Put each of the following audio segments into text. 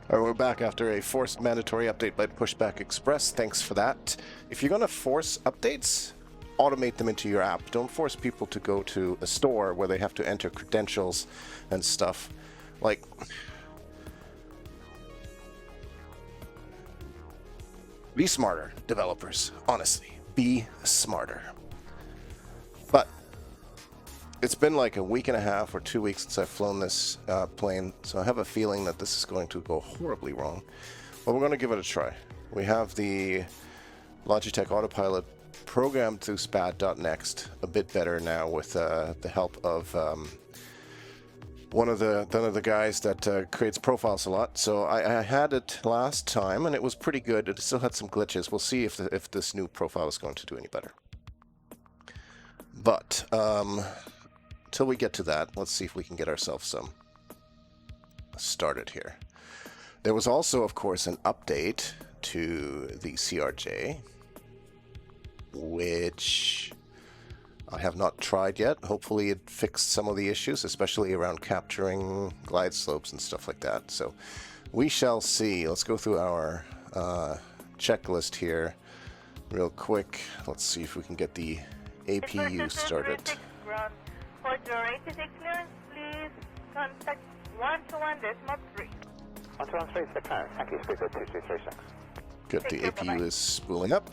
All right, we're back after a forced mandatory update by Pushback Express. Thanks for that. If you're going to force updates, automate them into your app. Don't force people to go to a store where they have to enter credentials and stuff. Like, be smarter, developers. Honestly, be smarter. But it's been like a week and a half or 2 weeks since I've flown this plane, so I have a feeling that this is going to go horribly wrong. But we're going to give it a try. We have the Logitech Autopilot programmed through SPAD.next a bit better now with the help of one of the guys that creates profiles a lot. So I had it last time and it was pretty good. It still had some glitches. We'll see if this new profile is going to do any better. But until we get to that, let's see if we can get ourselves some started here. There was also, of course, an update to the CRJ, which I have not tried yet. Hopefully it fixed some of the issues, especially around capturing glide slopes and stuff like that. So we shall see. Let's go through our checklist here real quick. Let's see if we can get the APU started. For your 86 clearance, please contact 121.3. 121.3 is the clearance. Thank you. Speaker 2236. Good, the APU is spooling up.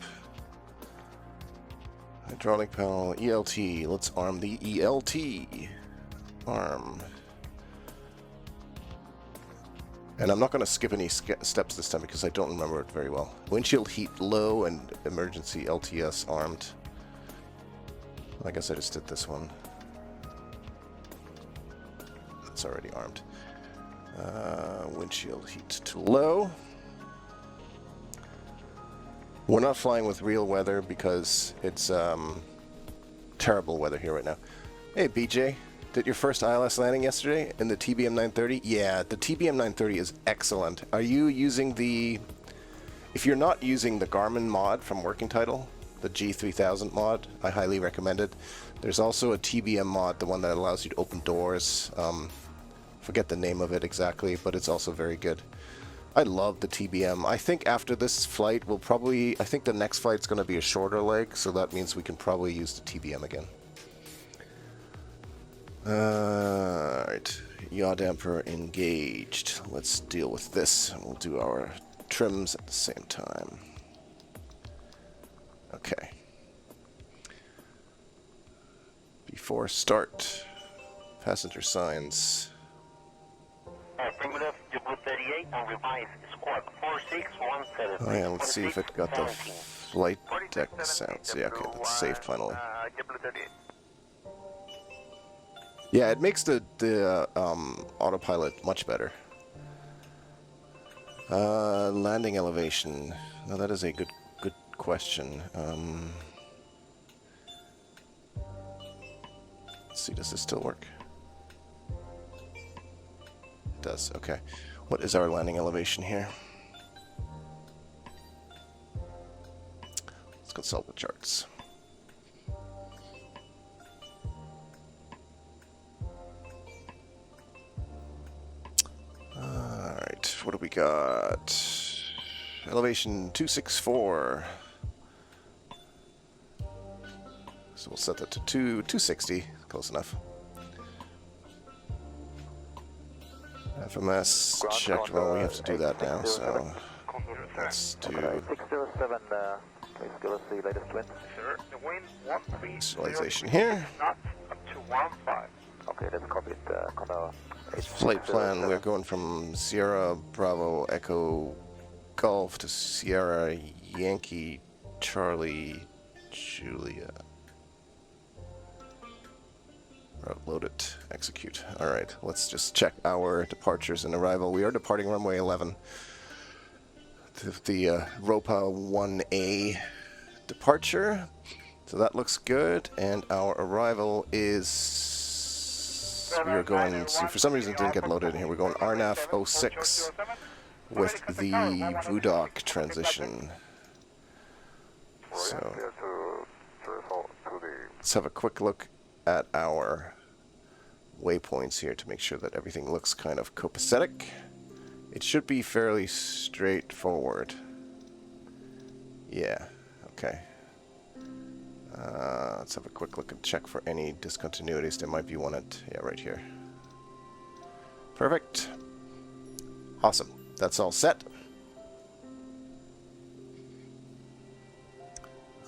Hydraulic panel, ELT. Let's arm the ELT. Arm. And I'm not going to skip any steps this time because I don't remember it very well. Windshield heat low and emergency LTS armed. I guess I just did this one. It's already armed. Windshield heat to low. We're not flying with real weather because it's terrible weather here right now. Hey BJ, did your first ILS landing yesterday in the TBM 930? Yeah, the TBM 930 is excellent. Are you using the... If you're not using the Garmin mod from Working Title, the G3000 mod, I highly recommend it. There's also a TBM mod, the one that allows you to open doors. Forget the name of it exactly, but it's also very good. I love the TBM. I think after this flight, we'll probably... I think the next flight's going to be a shorter leg, so that means we can probably use the TBM again. Alright, yaw damper engaged. Let's deal with this, and we'll do our trims at the same time. Okay. Before start, passenger signs. Oh yeah, let's see if it got the flight deck sounds. Yeah, okay, that's saved finally. Yeah, it makes the autopilot much better. Landing elevation. Now that is a good question. Let's see, does this still work? It does, okay. What is our landing elevation here? Let's consult the charts. Alright, what do we got? Elevation 264. So we'll set that to 260, close enough. FMS checked, well we have to do that now, so let's do visualization here. Flight plan, we're going from Sierra Bravo Echo Golf to Sierra Yankee Charlie Julia. Load it, execute. Alright, let's just check our departures and arrival. We are departing runway 11. The ROPA 1A departure. So that looks good, and our arrival is... We are going, see, for some reason it didn't get loaded in here. We're going RNAF 06 with the VUDOC transition. So, let's have a quick look at our waypoints here to make sure that everything looks kind of copacetic. It should be fairly straightforward. Yeah, okay. Let's have a quick look and check for any discontinuities. There might be one at, yeah, right here. Perfect. Awesome. That's all set.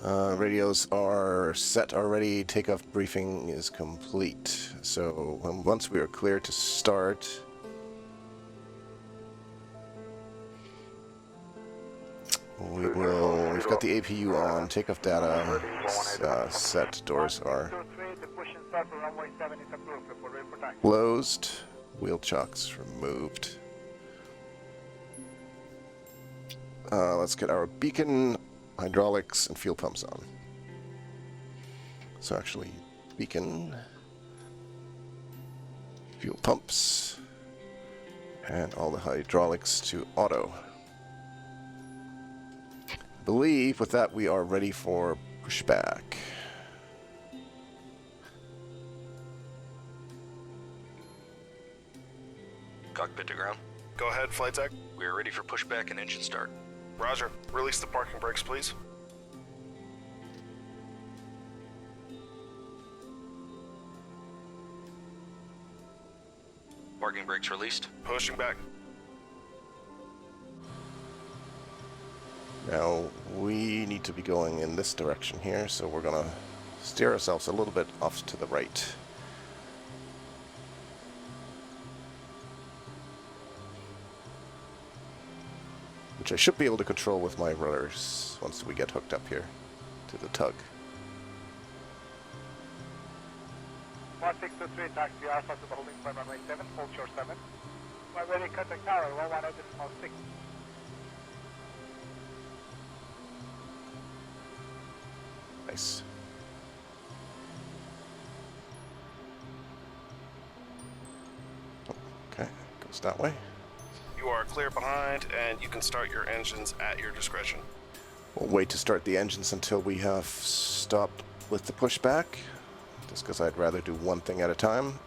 Radios are set already. Takeoff briefing is complete. So once we are clear to start, we've got the APU on, takeoff data set, doors are closed, wheel chocks removed. Let's get our beacon, hydraulics, and fuel pumps on. So actually, beacon, fuel pumps, and all the hydraulics to auto. I believe with that we are ready for pushback. Cockpit to ground. Go ahead, flight deck. We are ready for pushback and engine start. Roger. Release the parking brakes, please. Parking brakes released. Pushing back. Now, we need to be going in this direction here, so we're going to steer ourselves a little bit off to the right. Which I should be able to control with my rudders once we get hooked up here to the tug. 1623, taxi Alpha to the holding point runway 7, hold shore 7. We're ready, contact tower, 118.6. Nice. Okay, goes that way. You are clear behind, and you can start your engines at your discretion. We'll wait to start the engines until we have stopped with the pushback, just because I'd rather do one thing at a time.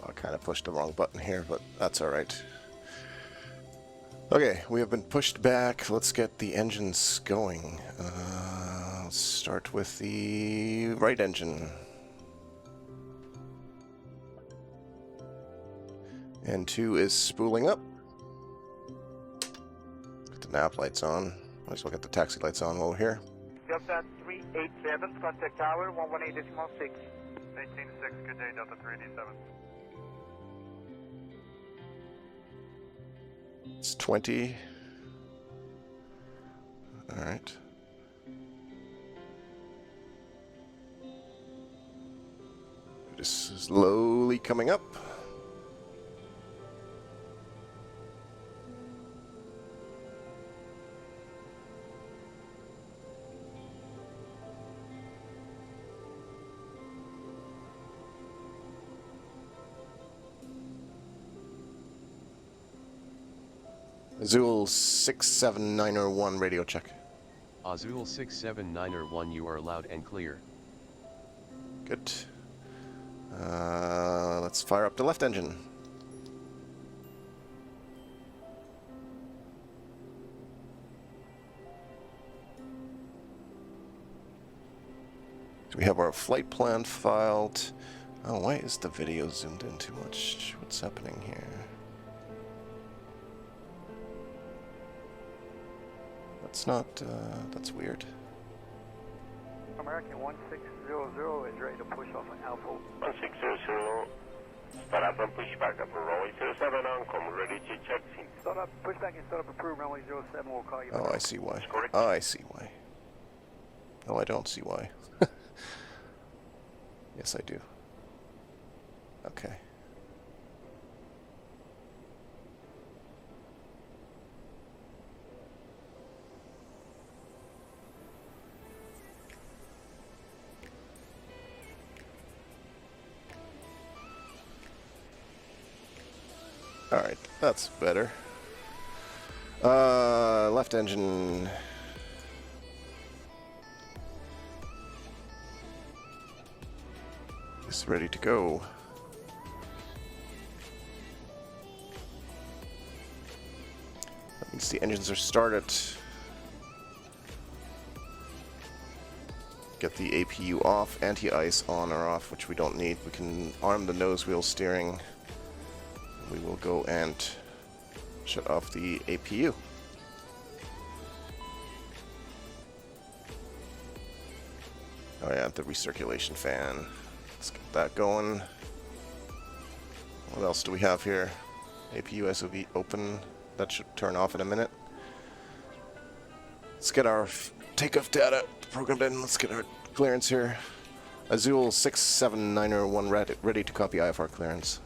I kind of pushed the wrong button here, but that's all right. Okay, we have been pushed back. Let's get the engines going. Let's start with the right engine. N2 is spooling up. Get the nav lights on. Might as well get the taxi lights on while we're here. Delta 387, contact tower, 118.6. 18.6, good day, Delta 387. It's 20. All right. It is slowly coming up. Azul 67901 radio check. Azul 67901, you are loud and clear. Good. Let's fire up the left engine. Do we have our flight plan filed? Oh, why is the video zoomed in too much? What's happening here? That's not, that's weird. American 1600 is ready to push off an Alpha. 1600, start up and push back up runway 07 on, ready to check seat. Start up, push back and start up approved runway 07, we'll call you back. Oh, I see why. Correct. Oh, I see why. No, I don't see why. Yes, I do. Okay. Alright, that's better. Left engine. Is ready to go. That means the engines are started. Get the APU off, anti-ice on or off, which we don't need. We can arm the nose wheel steering. We will go and shut off the APU. Oh yeah, the recirculation fan. Let's get that going. What else do we have here? APU SOV open. That should turn off in a minute. Let's get our takeoff data programmed in. Let's get our clearance here. Azul 67901 ready to copy IFR clearance.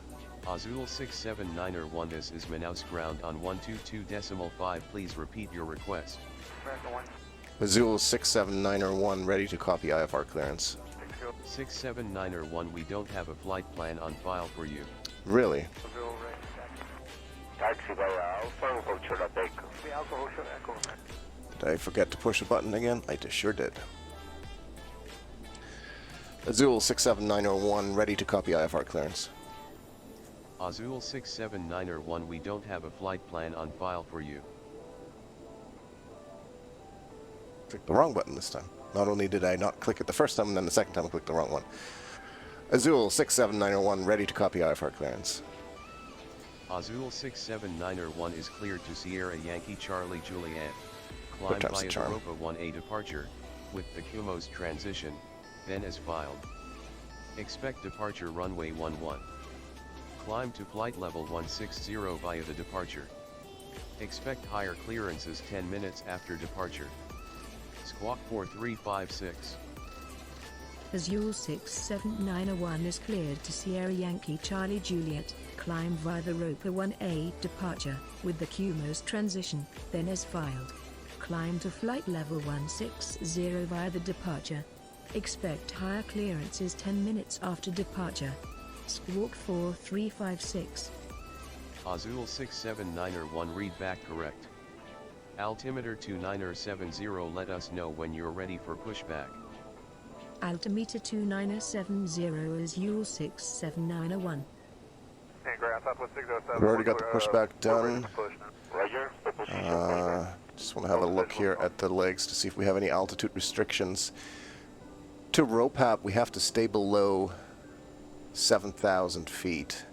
Azul 67901, this is Manaus ground on 122.5. Please repeat your request. Azul 67901 ready to copy IFR clearance. 67901, we don't have a flight plan on file for you. Really? Taxi by Alpha, Hotel Echo. The Alpha Hotel Echo. Did I forget to push a button again? I just sure did. Azul 67901 ready to copy IFR clearance. Azul 67901, we don't have a flight plan on file for you. Clicked the wrong button this time. Not only did I not click it the first time, and then the second time I clicked the wrong one. Azul 67901 ready to copy IFR clearance. Azul 67901 is cleared to Sierra Yankee Charlie Juliet. Climb via Europa 1A departure, with the Cumos transition, then as filed. Expect departure runway 11. Climb to flight level 160 via the departure. Expect higher clearances 10 minutes after departure. Squawk 4356. Azul 67901 is cleared to Sierra Yankee Charlie Juliet, climb via the Europa 1A departure, with the Cumos transition, then as filed. Climb to flight level 160 via the departure. Expect higher clearances 10 minutes after departure. Squawk 4356. Azul 67901, read back correct. Altimeter 2970, let us know when you're ready for pushback. Altimeter 2970 is Azul 67901. We've already got the pushback done. Just want to have a look here at the legs to see if we have any altitude restrictions. To ROPAP, we have to stay below 7,000 feet.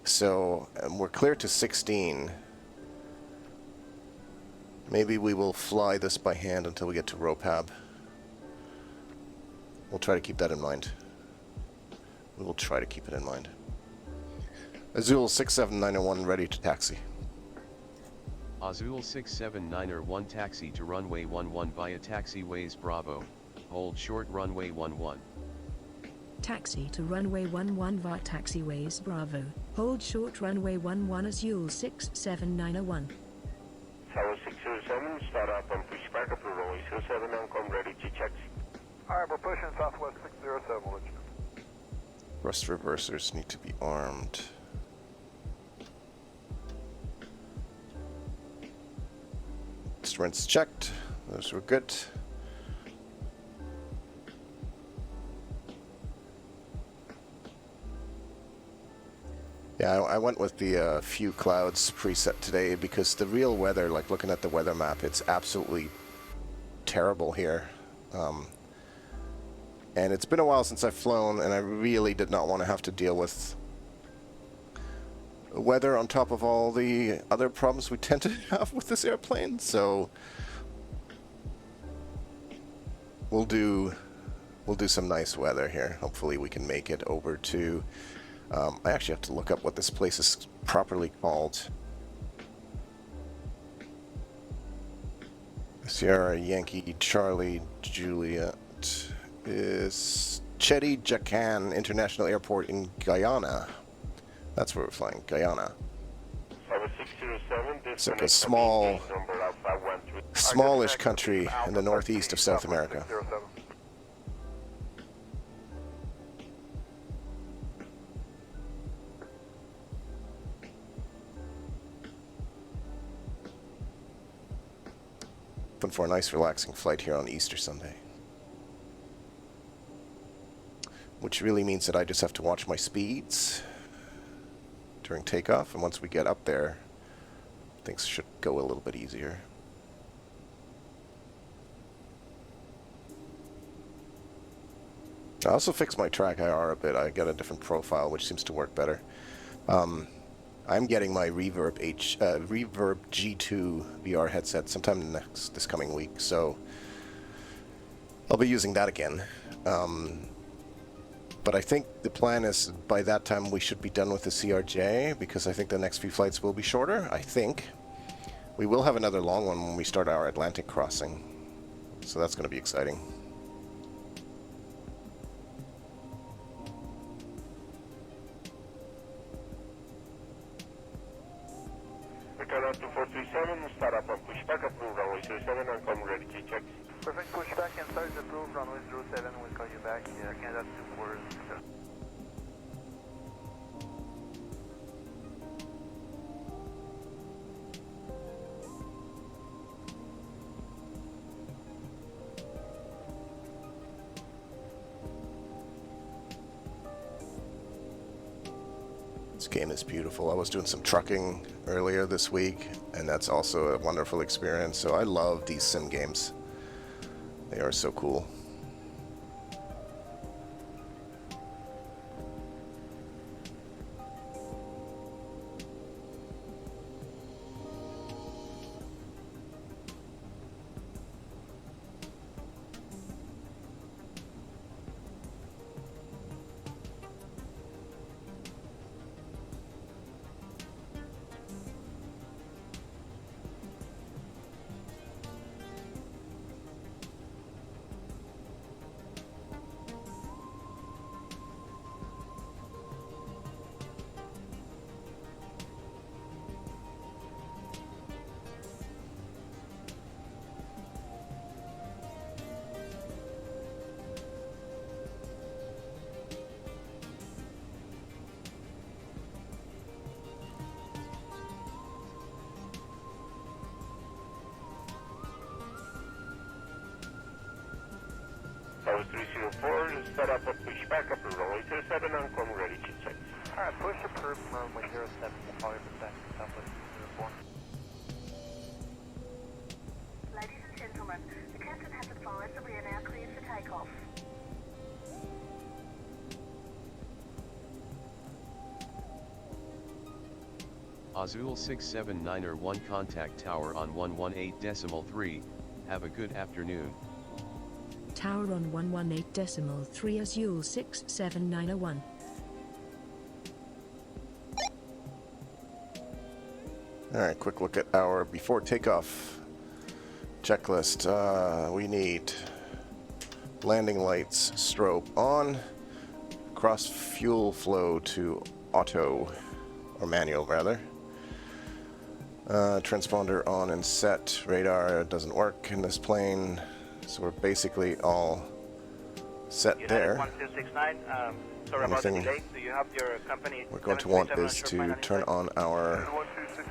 So we're clear to 16. Maybe we will fly this by hand until we get to ROPAB. We'll try to keep that in mind. We will try to keep it in mind. Azul 67901 ready to taxi. Azul 67901, taxi to runway 11 via taxiways Bravo. Hold short runway 11. Taxi to runway 11 via taxiways Bravo. Hold short runway 11 Azul 67901. Tower 607, start up on pushback up to runway 07 and come ready to taxi. Alright, we're pushing Southwest 607, we'll let you know. Thrust reversers need to be armed. Instruments checked. Those were good. Yeah, I went with the few clouds preset today because the real weather, like looking at the weather map, it's absolutely terrible here. And it's been a while since I've flown, and I really did not want to have to deal with weather on top of all the other problems we tend to have with this airplane. So we'll do some nice weather here. Hopefully we can make it over to I actually have to look up what this place is properly called. Sierra Yankee Charlie Juliet is Chetty Jacan International Airport in Guyana. That's where we're flying, Guyana. It's like a smallish country in the northeast of South America. hoping for a nice relaxing flight here on Easter Sunday. Which really means that I just have to watch my speeds during takeoff, and once we get up there, things should go a little bit easier. I also fixed my track IR a bit. I got a different profile, which seems to work better. I'm getting my Reverb G2 VR headset sometime this coming week, so I'll be using that again. But I think the plan is by that time we should be done with the CRJ, because I think the next few flights will be shorter. I think we will have another long one when we start our Atlantic crossing, so that's going to be exciting. Return to 437, start up on pushback, approved runway 07, and come ready to check. Perfect, pushback and start is approved, runway 07, we'll call you back. Yeah, Canada 24. This game is beautiful. I was doing some trucking earlier this week, and that's also a wonderful experience. So I love these sim games. They are so cool. Tower 304, start up on pushback, approved runway 07, and come ready to check. Alright, push approved, runway 07, we'll call you back. Southwest 04. Ladies and gentlemen, the captain has advised that we are now cleared for takeoff. Azul 679 contact tower on 118.3, have a good afternoon. Tower on 118.3 Azul 67901. Alright, quick look at our before takeoff checklist. We need landing lights strobe on, cross fuel flow to auto, or manual rather. Transponder on and set. Radar doesn't work in this plane, so we're basically all set there. 1269, sorry about the delay. Do you have your company? We're going to want is to turn on our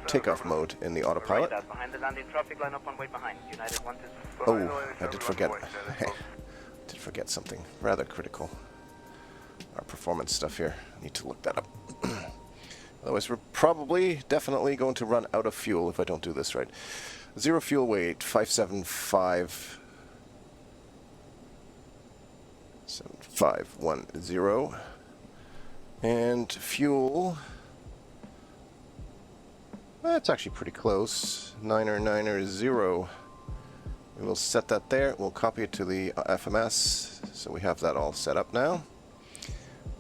takeoff mode in the autopilot. Behind the landing traffic line up on way behind. United 126. Oh, I did forget. Did forget something rather critical. Our performance stuff here. I need to look that up. Otherwise, we're probably, definitely going to run out of fuel if I don't do this right. Zero fuel weight, 575. 7510. And fuel, that's actually pretty close. 990. We will set that there. We'll copy it to the FMS, so we have that all set up now.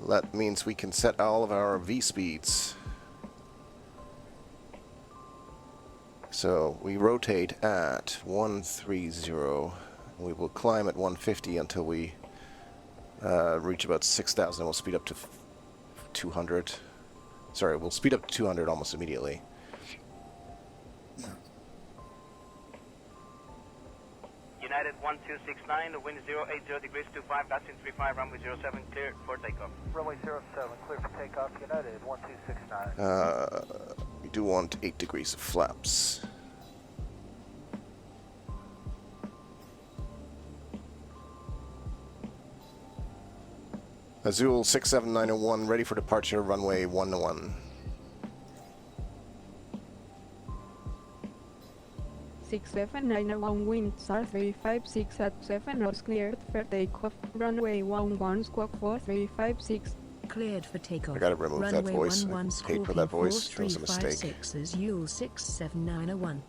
That means we can set all of our V speeds. So we rotate at 130. We will climb at 150 until we reach about 6,000. We'll speed up to 200. Sorry, we'll speed up to 200 almost immediately. United 1269, the wind is 080 degrees 25, passing 35, runway 07, clear for takeoff. Runway 07, clear for takeoff, United 1269. We do want 8 degrees of flaps. Azul 67901, ready for departure, runway 11. 67901 wind SR356 at 7 knots cleared for takeoff, runway 11 squawk 4356. Cleared for takeoff. I gotta remove that runway voice. 11 I hate for that voice. That was a mistake. 4356 is Yule 67901.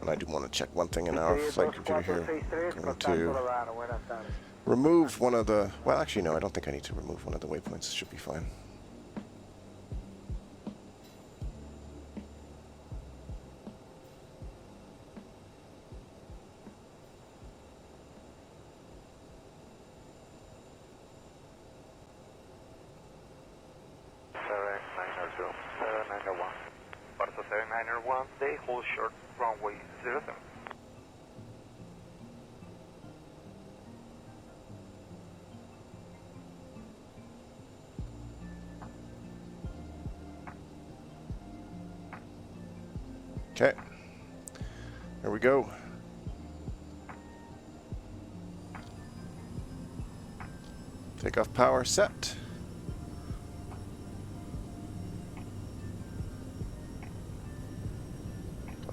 And I do want to check one thing in our flight computer here. Going to remove one of the... Well, actually, no, I don't think I need to remove one of the waypoints. It should be fine. They hold short runway 07. Okay. Here we go. Takeoff power set.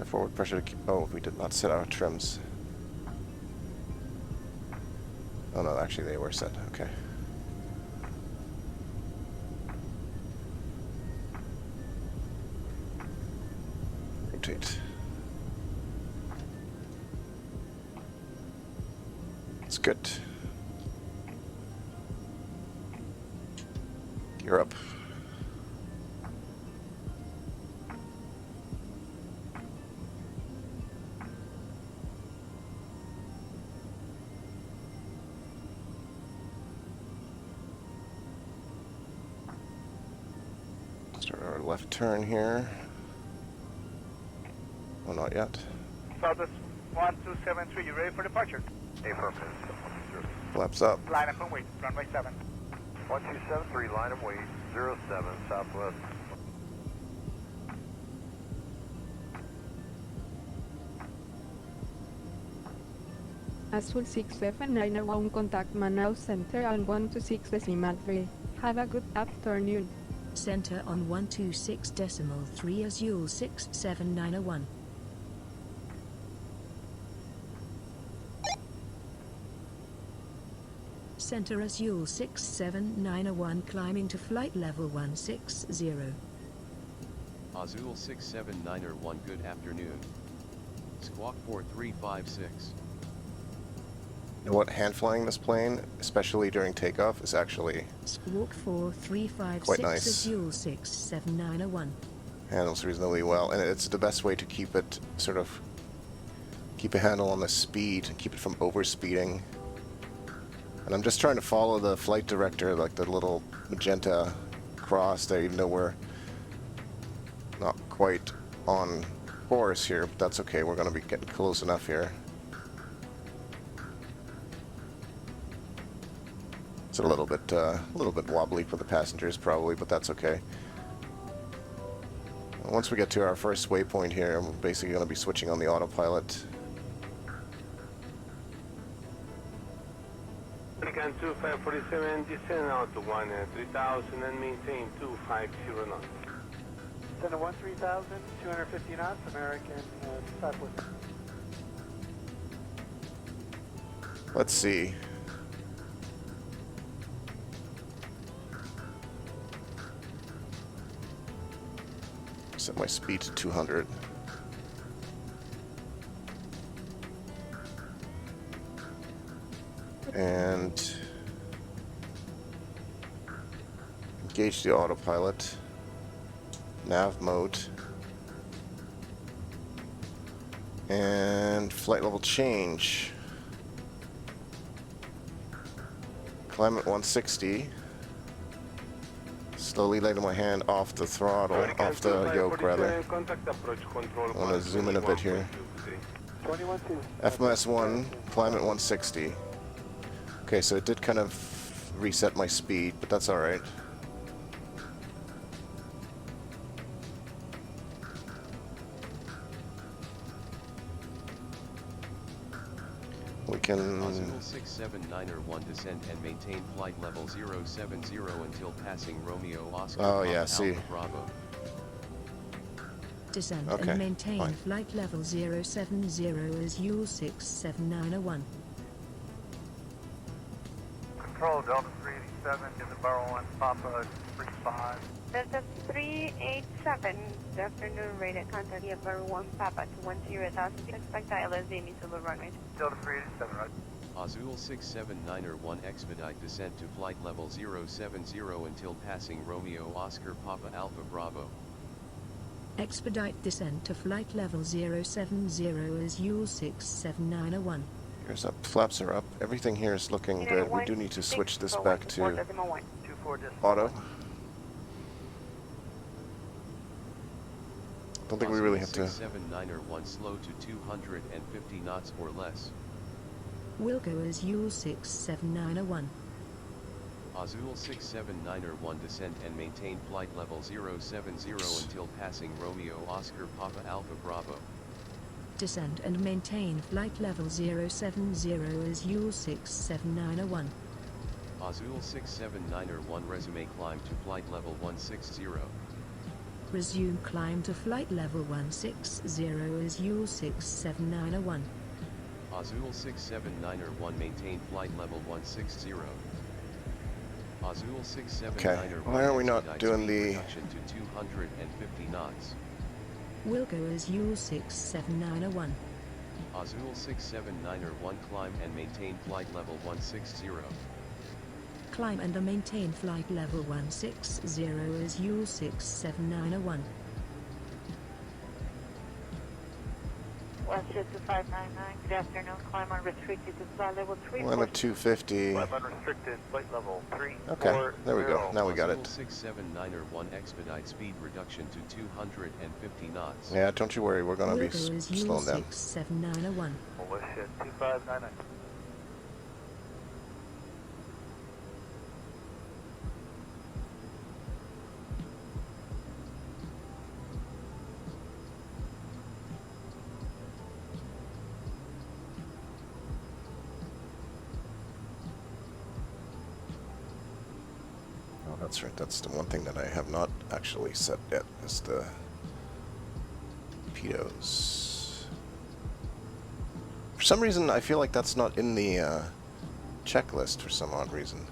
Forward pressure to keep... Oh, we did not set our trims. Oh no, actually they were set. Okay. Rotate. It's good. Gear up. Start our left turn here. Oh, not yet. Southwest 1273, you ready for departure? Affirmative. Flaps up. Line up and wait, runway 7. 1273, line and wait, 07, Southwest. Azul 67901 contact Manaus Center on 126.3. Have a good afternoon. Center on 126.3 Azul 67901. Center Azul 67901 climbing to flight level 160. Azul 67901 good afternoon. Squawk 4356. You know what? Hand flying this plane, especially during takeoff, is actually Squawk 4356 quite nice. Azul 67901. Handles reasonably well, and it's the best way to keep it sort of keep a handle on the speed and keep it from overspeeding. And I'm just trying to follow the flight director, like the little magenta cross there, even though we're not quite on course here, but that's okay. We're going to be getting close enough here. It's a little bit wobbly for the passengers probably, but that's okay. Once we get to our first waypoint here, we're basically going to be switching on the autopilot. American 2547, descend out to 3000 and maintain 250 knots. Descend to 3000, 250 knots, American Southwest. Let's see. Set my speed to 200. And engage the autopilot. Nav mode. And flight level change. Climb at 160. Slowly letting my hand off the throttle, off the yoke rather. I want to zoom in a bit here. FMS1, climb at 160. Okay, so it did kind of reset my speed, but that's alright. We can... Azul 679er1 descend and maintain flight level 070 until passing Romeo Oscar Oh, Papa yeah, see. Alpha Bravo. Descend Okay, and maintain fine. flight level 070 as Yule 67901. Control, Delta 387, in the Barrel 1, Papa 35. Delta 387, good afternoon, radar contact via Barrel 1 Papa 210,000, expect ILS Amy Silver runway. Delta 387, right? Azul 679er1 expedite descent to flight level 070 until passing Romeo Oscar Papa Alpha Bravo. Expedite descent to flight level 070 as Yule 67901. Here's up. Flaps are up. Everything here is looking good. We do need to switch this back to auto. Don't think we really have to... 679er1 slow to 250 knots or less. Wilco as Yule 67901. Azul 679er1 descend and maintain flight level 070 until passing Romeo Oscar Papa Alpha Bravo. Descend and maintain flight level 070 as Yule 67901. Azul 679er1 resume climb to flight level 160. Resume climb to flight level 160 as Yule 67901. Azul 679er1 maintain flight level 160. Azul 679er1 Okay, why are we not doing the... reduction to 250 knots. Wilco as Yule 67901. Azul 679er1 climb and maintain flight level 160. Climb and maintain flight level 160 as Yule 67901. West 2599, good afternoon, climb unrestricted to flight level 3. Limit 250. Unrestricted, flight level 3. Okay, there we go. Now we got it. Azul 679er1 expedite speed reduction to 250 knots. Yeah, don't you worry. We're going to be Wilco as Yule slowing down. 67901. West 2599. Oh, that's right. That's the one thing that I have not actually set yet, is the torpedoes. For some reason, I feel like that's not in the checklist for some odd reason.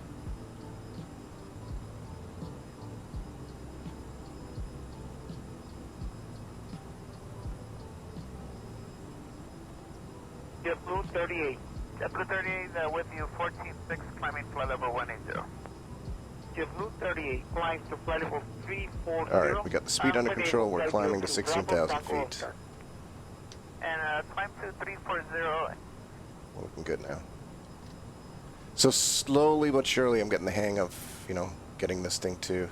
JetBlue 38. JetBlue 38 with you, 14-6, climbing flight level 180. JetBlue 38, climbs to flight level 340. Alright, we got the speed under control. We're climbing to 16,000 feet. And climb to 340. We're looking good now. So slowly but surely I'm getting the hang of, you know, getting this thing to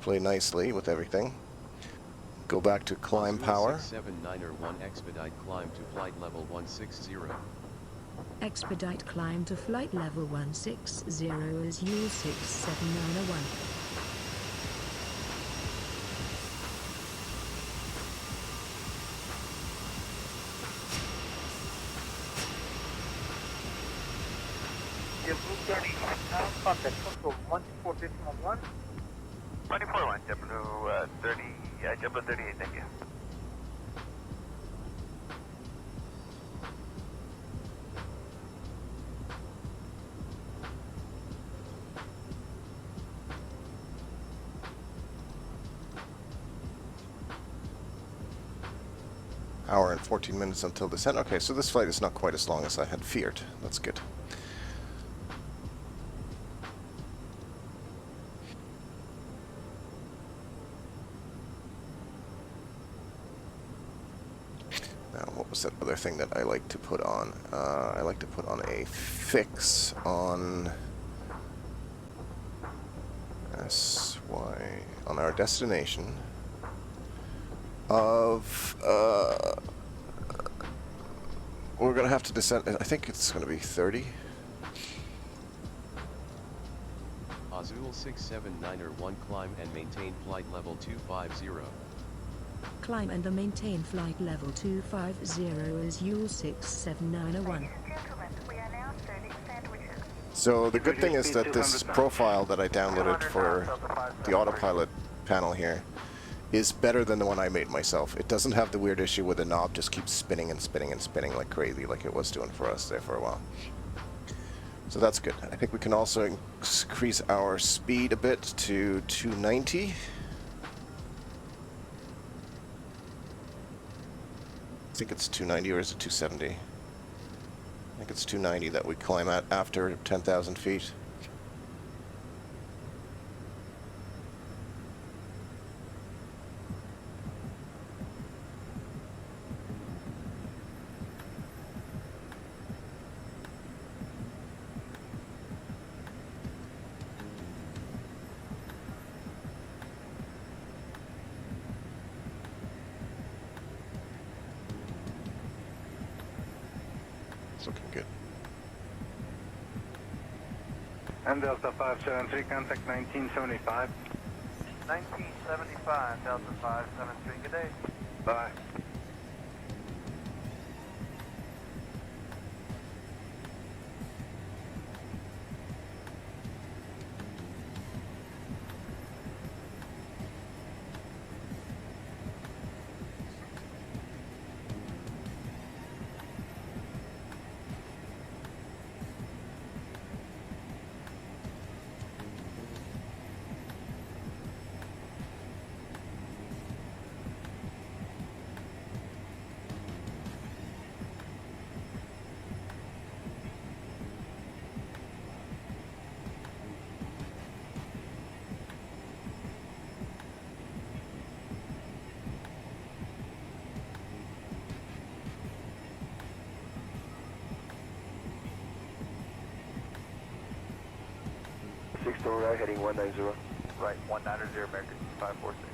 play nicely with everything. Go back to climb power. 679er1 expedite climb to flight level 160. Expedite climb to flight level 160 as Yule 67901. JetBlue 30, now contact control 124.1. 24-1, JetBlue 30, JetBlue 38, thank you. Hour and 14 minutes until descent. Okay, so this flight is not quite as long as I had feared. That's good. Now, what was that other thing that I like to put on? I like to put on a fix on SY, on our destination of, we're going to have to descend, I think it's going to be 30. Azul 679er1 climb and maintain flight level 250. Climb and maintain flight level 250 as Yule 67901. Ladies and gentlemen, So the good thing is that this profile that I downloaded for the autopilot panel here is better than the one I made myself. It doesn't have the weird issue where the knob just keeps spinning and spinning and spinning like crazy like it was doing for us there for a while. So that's good. I think we can also increase our speed a bit to 290. I think it's 290 or is it 270? I think it's 290 that we climb at after 10,000 feet. Looking good. And Delta 573, contact 1975. 1975, Delta 573, good day. Bye. Right, heading 190. Right, 190, American 546.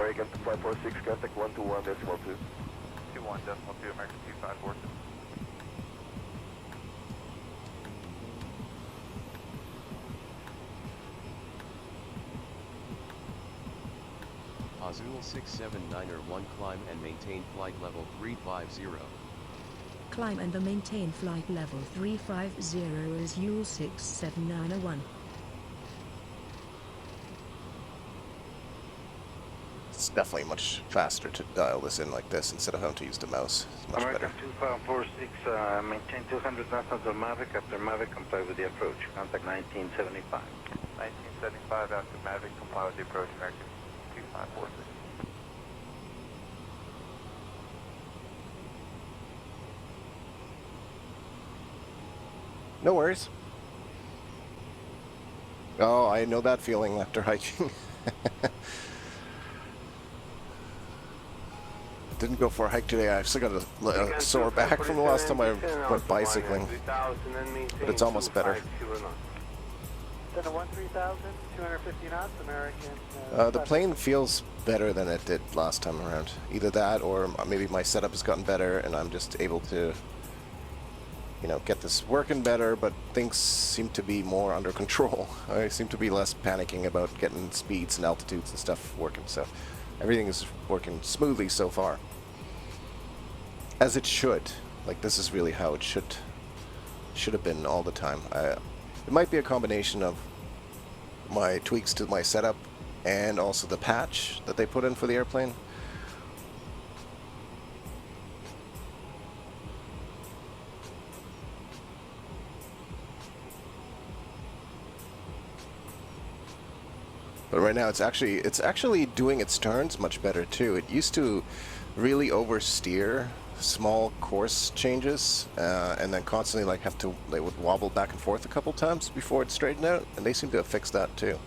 American 546, contact 121.2. 21.2, American 2546. Azul 679er1 climb and maintain flight level 350. Climb and maintain flight level 350 as Azul 679er1. It's definitely much faster to dial this in like this instead of having to use the mouse. It's much American better. 2546, maintain 200 knots until Mavic. After Mavic, comply with the approach. Contact 1975. 1975, after Mavic, comply with the approach, American 2546. No worries. Oh, I know that feeling after hiking. Didn't go for a hike today. I still got a sore back from the last time I went bicycling. But it's almost better. Center 13,000, 250 knots, American. The plane feels better than it did last time around. Either that or maybe my setup has gotten better and I'm just able to, you know, get this working better, but things seem to be more under control. I seem to be less panicking about getting speeds and altitudes and stuff working, so everything is working smoothly so far. As it should. Like, this is really how it should have been all the time. It might be a combination of my tweaks to my setup and also the patch that they put in for the airplane. But right now it's actually doing its turns much better too. It used to really oversteer small course changes and then constantly like they would wobble back and forth a couple times before it straightened out, and they seem to have fixed that too.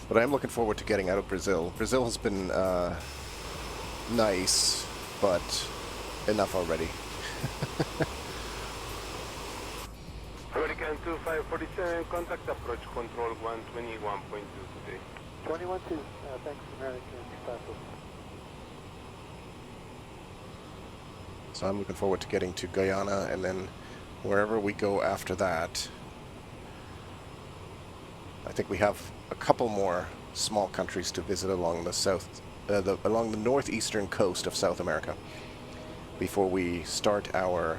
But I am looking forward to getting out of Brazil. Brazil has been nice, but enough already. Hurricane 2547, contact approach control 121.2 today. 21-2, thanks American Status. So I'm looking forward to getting to Guyana, and then wherever we go after that. I think we have a couple more small countries to visit along the along the northeastern coast of South America before we start our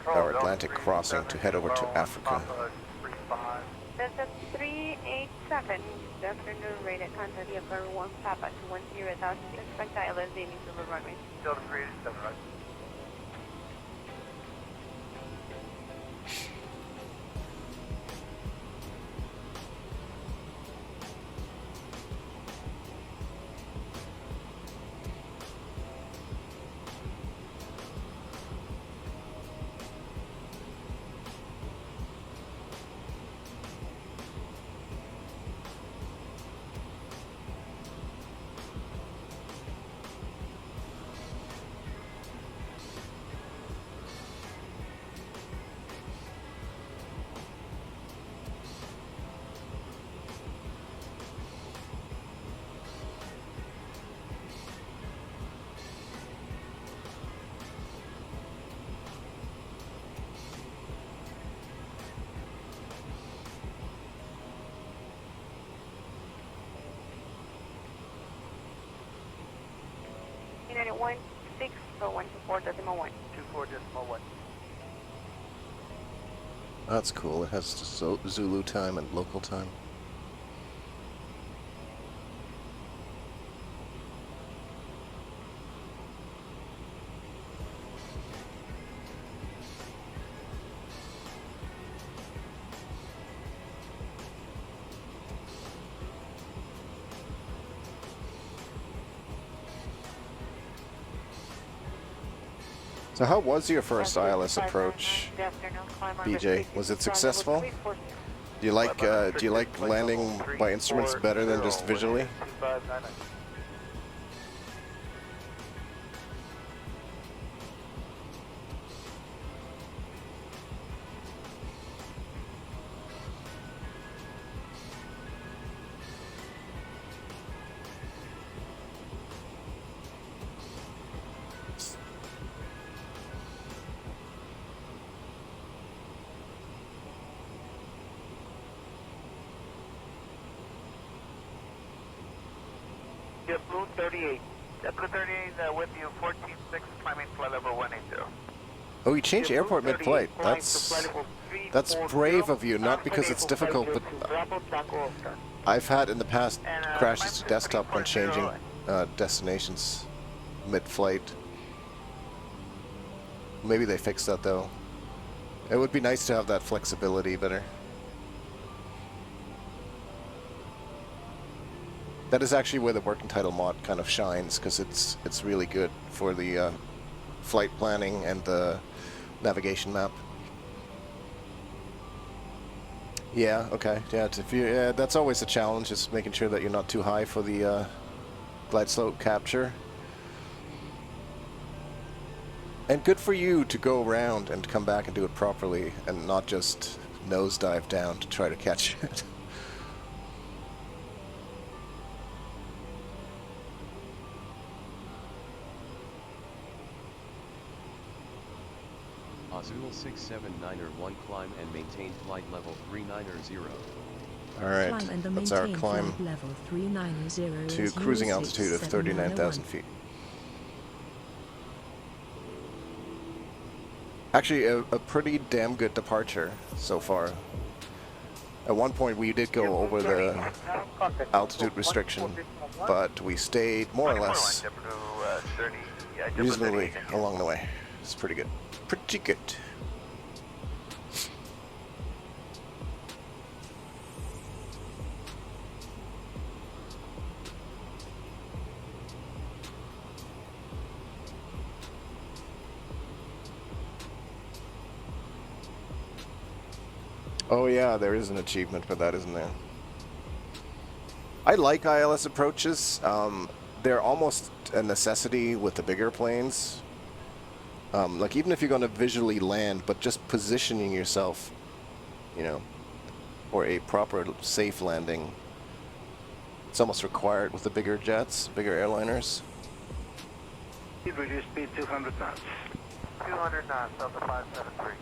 our Atlantic crossing to head over to Africa. Delta 387, good afternoon, rated contact Yakarta 1 Papa 210,000, expect ILS aiming to the runway. Delta 387, right. United 16 for 124.1. 24.1. That's cool. It has Zulu time and local time. So how was your first ILS approach, BJ? Was it successful? Do you like landing by instruments better than just visually? Yeah, Blue 38. Yeah, Blue 38 with you, 14-6, climbing flight level 180. Oh, you changed airport mid-flight. That's brave of you, not because it's difficult, but I've had in the past crashes to desktop when changing destinations mid-flight. Maybe they fixed that though. It would be nice to have that flexibility better. That is actually where the working title mod kind of shines, because it's really good for the flight planning and the navigation map. Yeah, okay, yeah. That's always a challenge, is making sure that you're not too high for the glide slope capture. And good for you to go around and come back and do it properly, and not just nosedive down to try to catch it. Azul 679er1 climb and maintain flight level 390. Alright, that's our climb level 390 to cruising altitude of 39,000 feet. Actually, a pretty damn good departure so far. At one point we did go over the altitude restriction, but we stayed more or less reasonably along the way. It's pretty good. Pretty good. Oh yeah, there is an achievement for that, isn't there? I like ILS approaches. They're almost a necessity with the bigger planes. Like even if you're going to visually land, but just positioning yourself, you know, for a proper safe landing, it's almost required with the bigger jets, bigger airliners. Reduce speed 200 knots. 200 knots, Delta 573.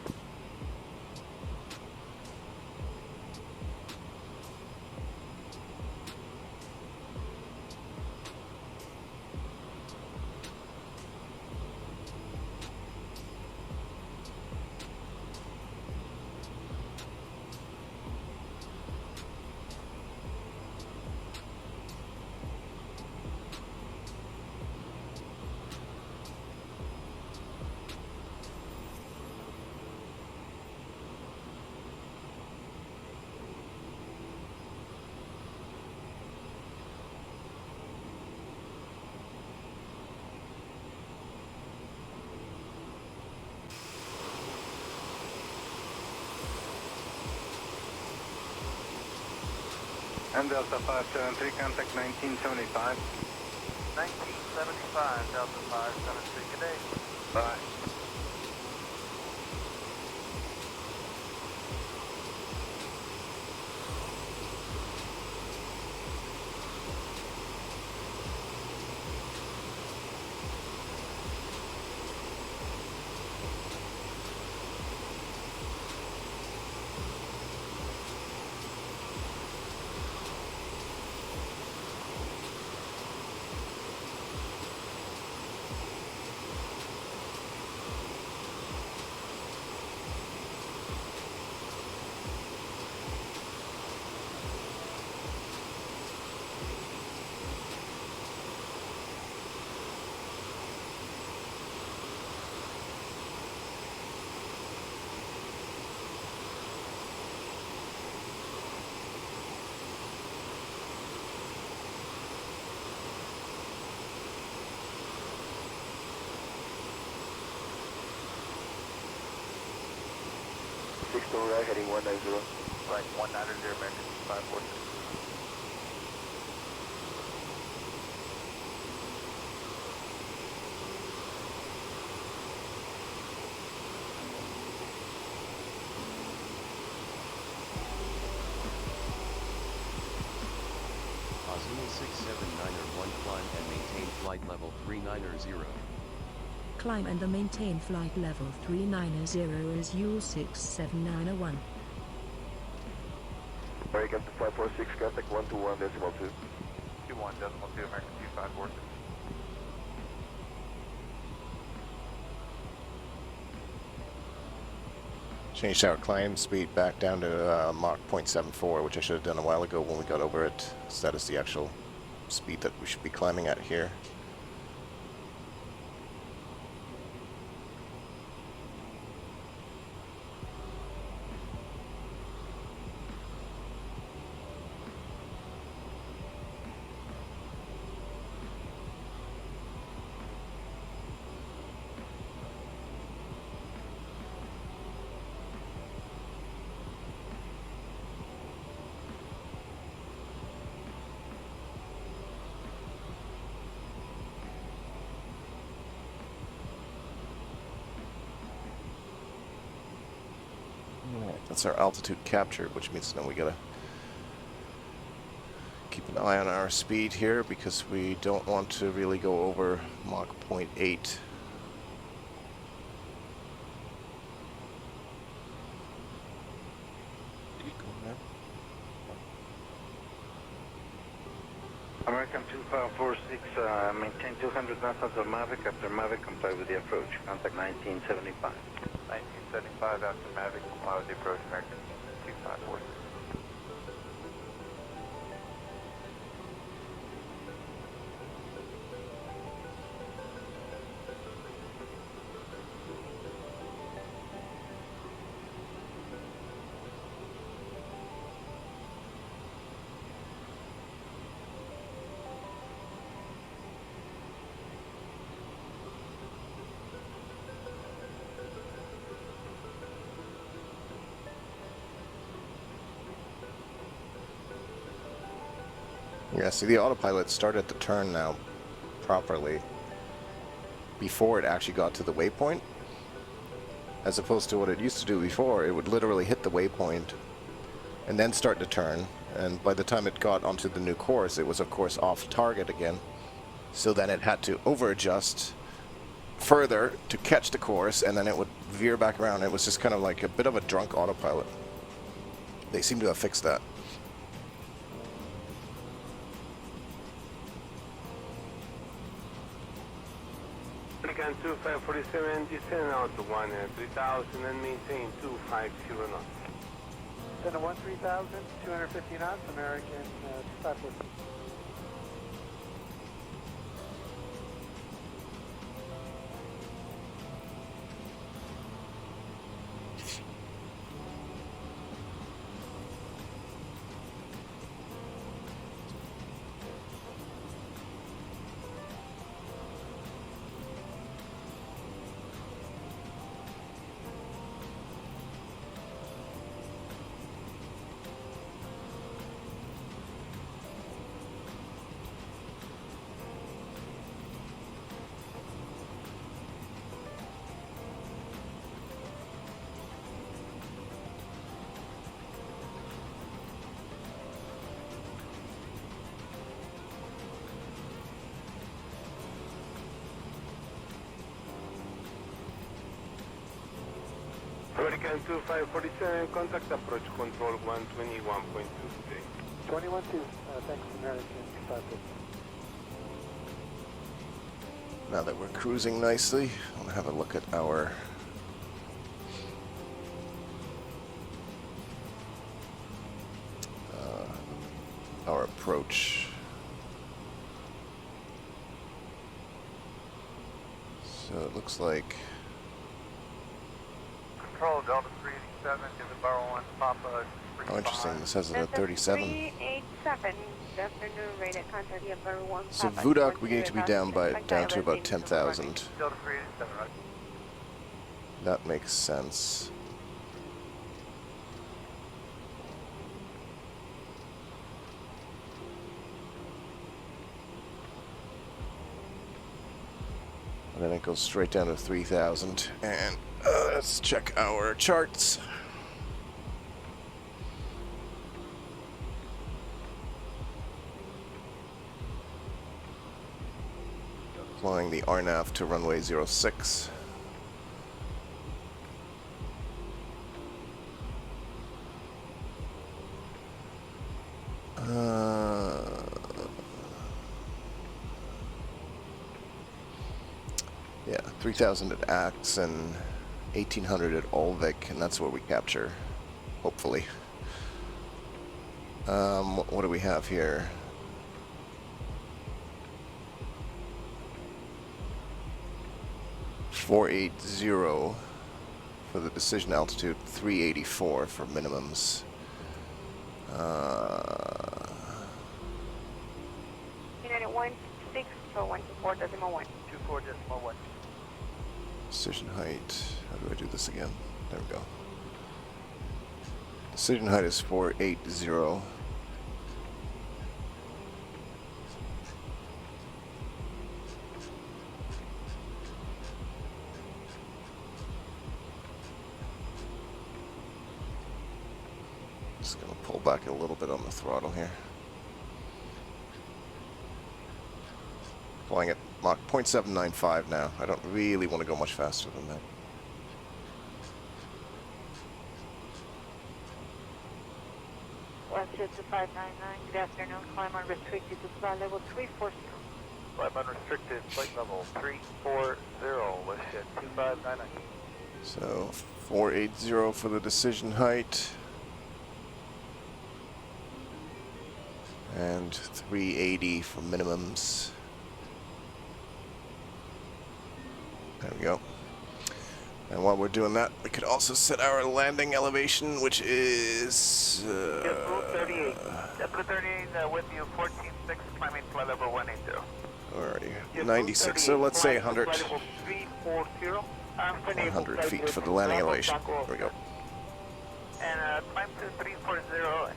And Delta 573, contact 1975. 1975, Delta 573, good day. Bye. Right, heading 190. Right, 190, American 546. Azul 679er 1 climb and maintain flight level 390. Climb and maintain flight level 390 as Azul 67901. American 546, contact 121.2. 21.2, American 2546. Changed our climb speed back down to Mach 0.74, which I should have done a while ago when we got over it. So that is the actual speed that we should be climbing at here. That's our altitude capture, which means now we gotta keep an eye on our speed here because we don't want to really go over Mach 0.8. American 2546, maintain 200 knots after Mavic. After Mavic, comply with the approach. Contact 1975. 1975 after Mavic, comply with the approach. American 2546. Yeah, see, the autopilot started the turn now properly before it actually got to the waypoint, as opposed to what it used to do before. It would literally hit the waypoint and then start the turn, and by the time it got onto the new course, it was of course off target again. So then it had to over-adjust further to catch the course, and then it would veer back around. It was just kind of like a bit of a drunk autopilot. They seem to have fixed that. American 2547, descend out to 3000 and maintain 250 knots. Center 13,000, 250 knots, American, start with. American 2547, contact approach control 121.2 today. 21-2, thanks, American, start with. Now that we're cruising nicely, I'll have a look at our approach. So it looks like Control, Delta 387, give the Barrow 1, Papa. Oh, interesting. This has a 37. 387, good afternoon, rated contact the Barrow 1, So Papa. VUDOC, we need to be down to about 10,000. Delta 387, right. That makes sense. And then it goes straight down to 3,000. And let's check our charts. Flying the RNAV to runway 06. Yeah, 3,000 at Axe and 1,800 at Olvik, and that's where we capture, hopefully. What do we have here? .480 for the decision altitude, 384 for minimums. United 16 for 124.1. 24.1. Decision height. How do I do this again? There we go. Decision height is 480. Just gonna pull back a little bit on the throttle here. Flying at Mach 0.795 now. I don't really want to go much faster than that. West 599, good afternoon, climb unrestricted to flight level 340. Climb unrestricted, flight level 340, West Jet 2599. So 480 for the decision height. And 380 for minimums. There we go. And while we're doing that, we could also set our landing elevation, which is... JetBlue 38 with you, 14.6, climbing flight level 180. Alrighty, 96, so let's say 100. 100 feet for the landing elevation. There we go. And climb to 340.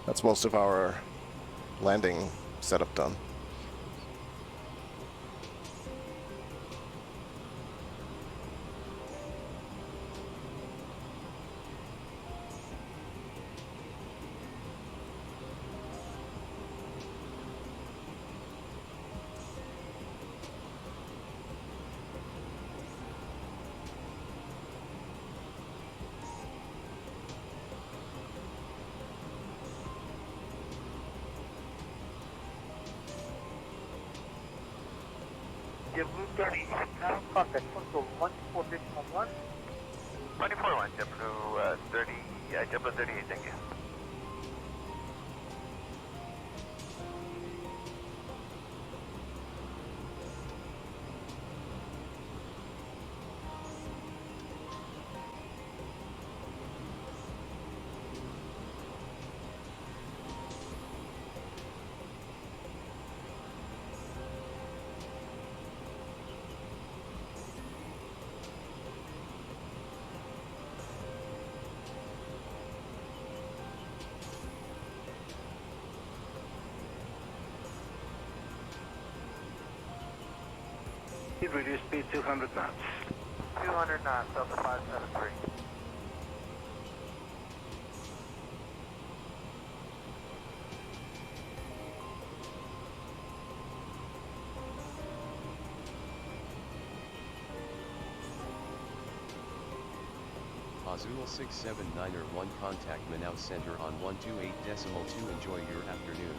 That's most of our landing setup done. Give Blue 30 now, contact control 14511. 24-1, JetBlue 30, JetBlue 38, thank you. Reduce speed 200 knots. 200 knots, Delta 573. Azul 679er 1 contact Manaus Center on 128.2. Enjoy your afternoon.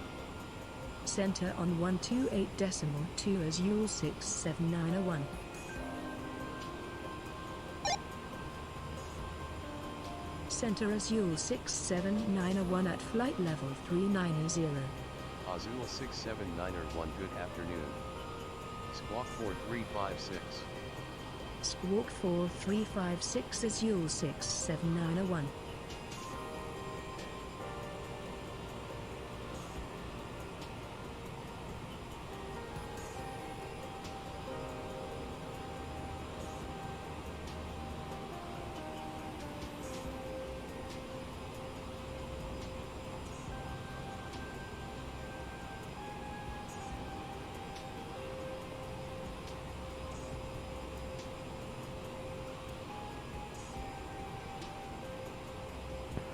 Center on 128.2 Azul 67901. Center Azul 67901 at flight level 390. Azul 679er 1 good afternoon. Squawk 4356. Squawk 4356 Azul 67901.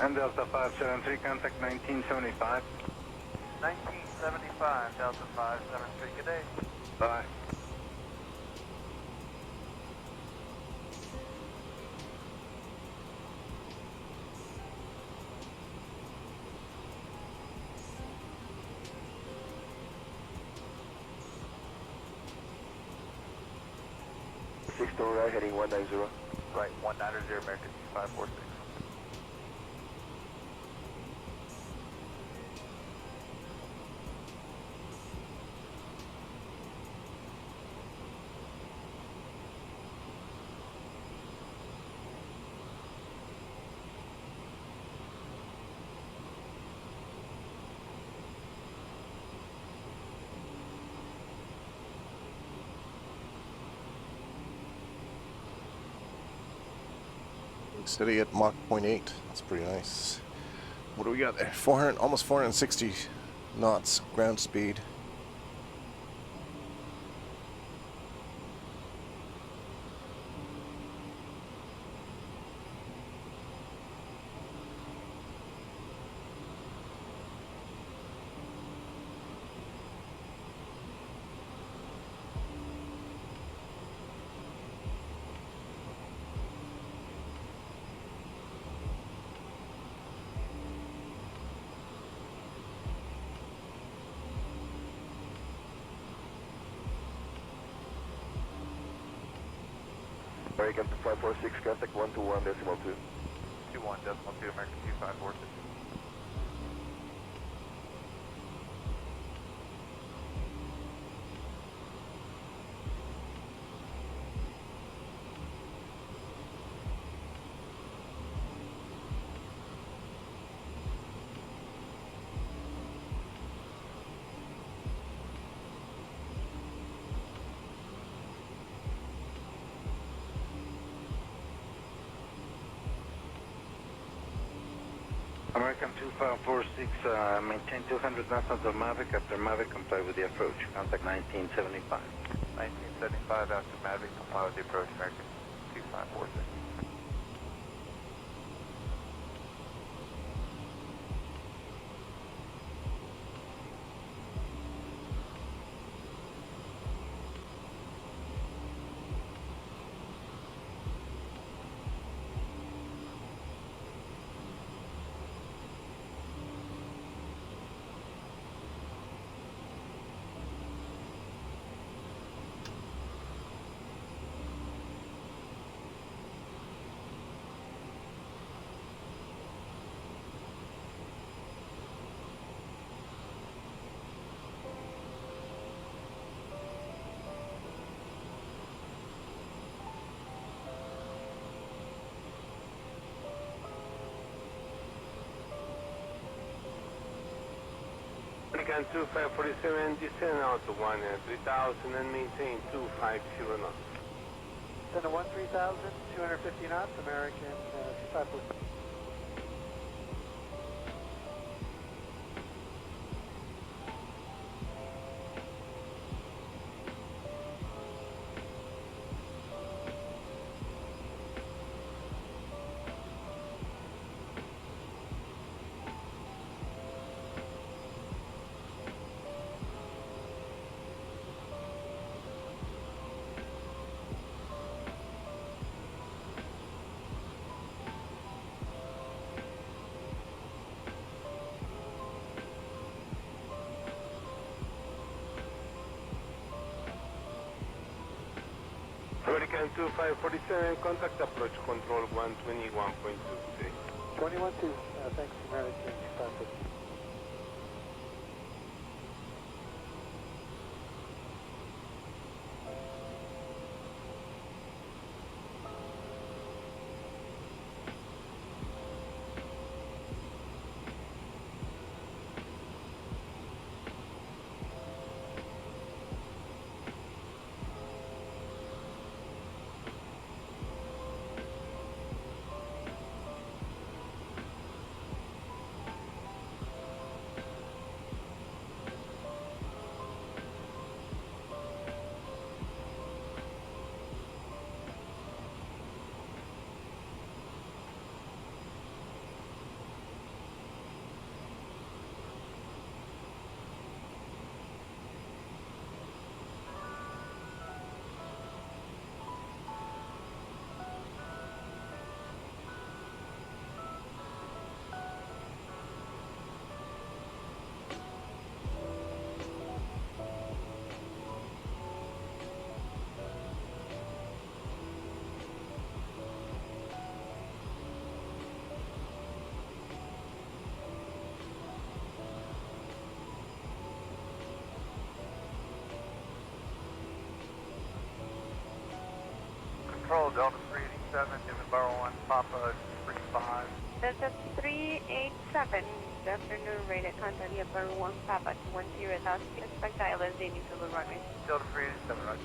And Delta 573, contact 1975. 1975, Delta 573, good day. Bye. Six to right, heading 190. Right, 190, American 546. Steady at Mach 0.8. That's pretty nice. What do we got there? 400, almost 460 knots ground speed. American 546, contact 121.2. 21.2, American 2546. American 2546, maintain 200 knots until Mavic. After Mavic, comply with the approach. Contact 1975. 1975 after Mavic, comply with the approach, American 2546. American 2547, descend out to 3000 and maintain 250 knots. Center 13,000, 250 knots, American 2546. American 2547, contact approach control 121.2. 21-2, thanks, American 2546. Control, Delta 387, Newman Barrow 1, Papa 35. Delta 387, good afternoon, rated contact via Barrow 1, Papa 10,000, expect ILS aiming to the runway. Delta 387, right.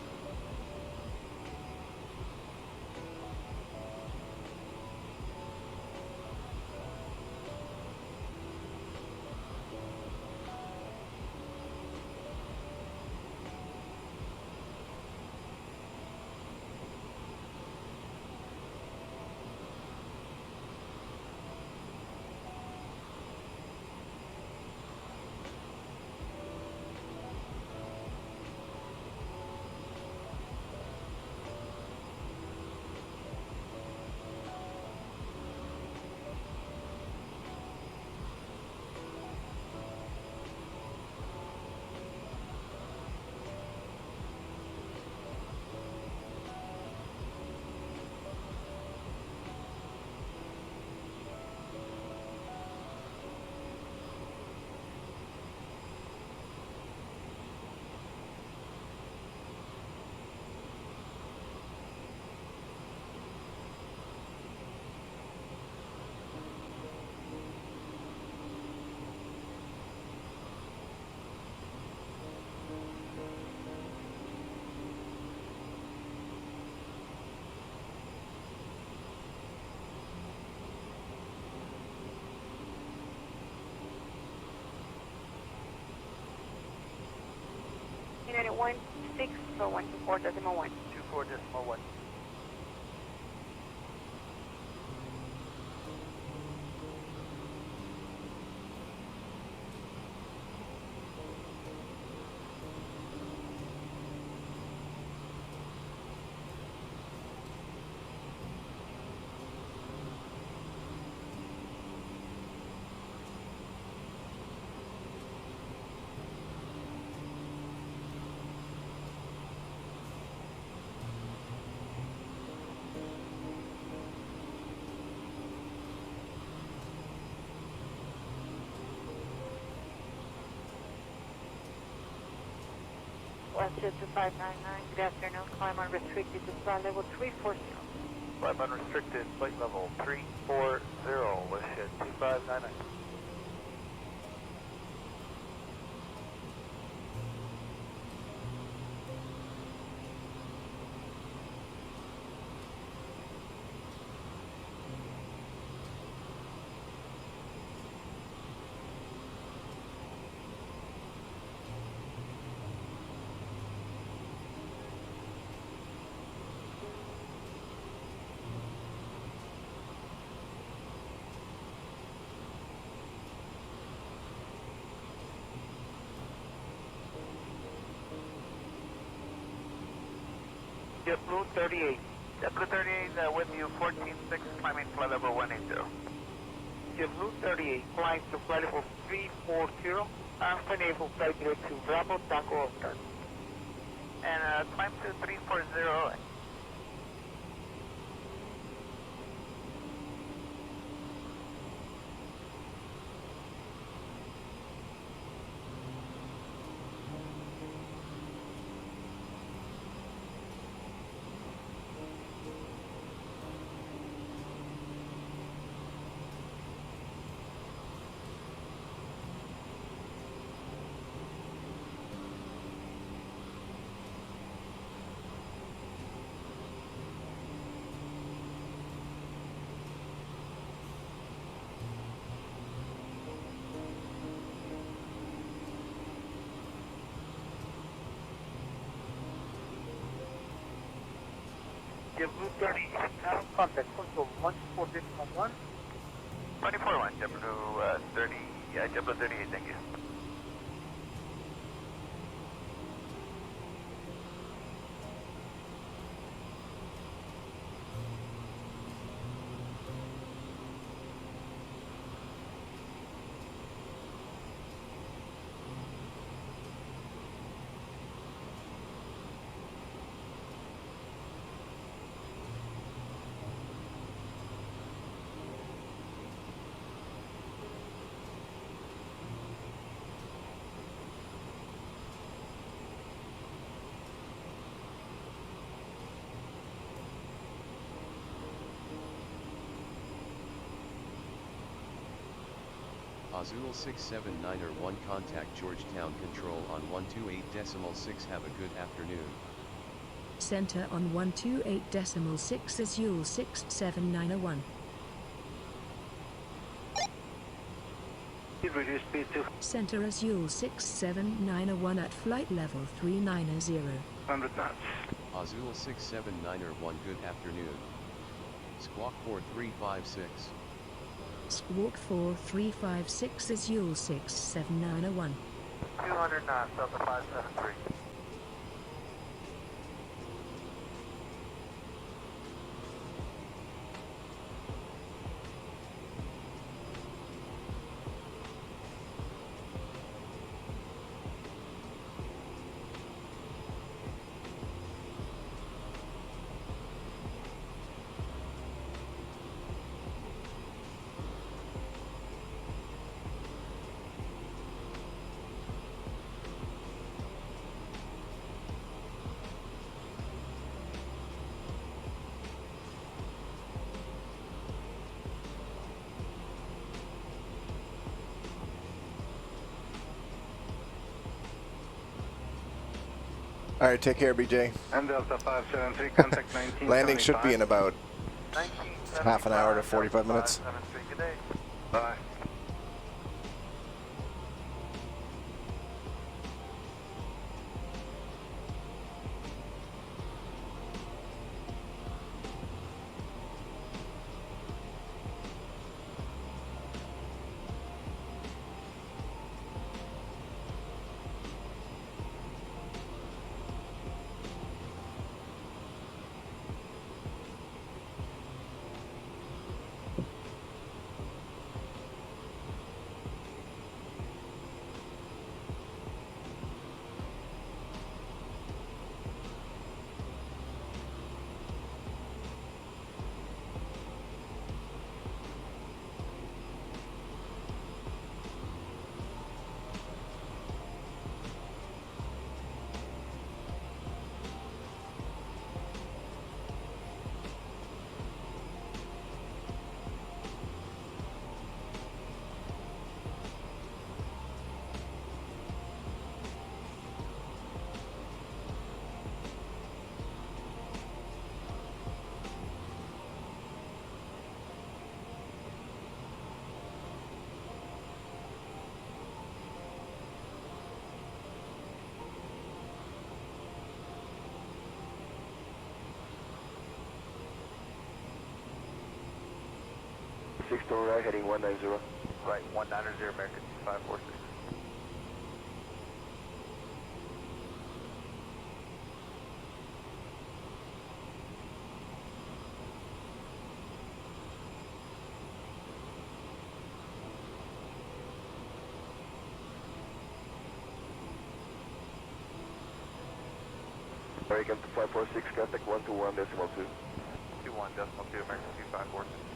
Control 124.1. 24.1. Westjet to 599, good afternoon, climb unrestricted to flight level 340. Climb unrestricted, flight level 340, Westjet 2599. JetBlue 38. JetBlue 38 with you, 14-6, climbing flight level 180. JetBlue 38, climb to flight level 340, and enable flight direct to Bravo Taco Oscar. And climb to 340. JetBlue 30, now contact control 124.1. 24.1, JetBlue 30, yeah, JetBlue 38, thank you. Azul 679er1 contact Georgetown Control on 128.6. Have a good afternoon. Center on 128.6 Azul 67901. Reduce speed to Center Azul 67901 at flight level 390. 100 knots. Azul 679er1 good afternoon. Squawk 4356. Squawk 4356 Azul 67901. 200 knots, Delta 573. All right, take care, BJ. And Delta 573, contact 19. Landing should be in about half an hour to 45 minutes. 573, good day. Bye. 546 to right, heading 190. Right, 190 American 2546. American 546, contact 121.2. 21.2 American 2546.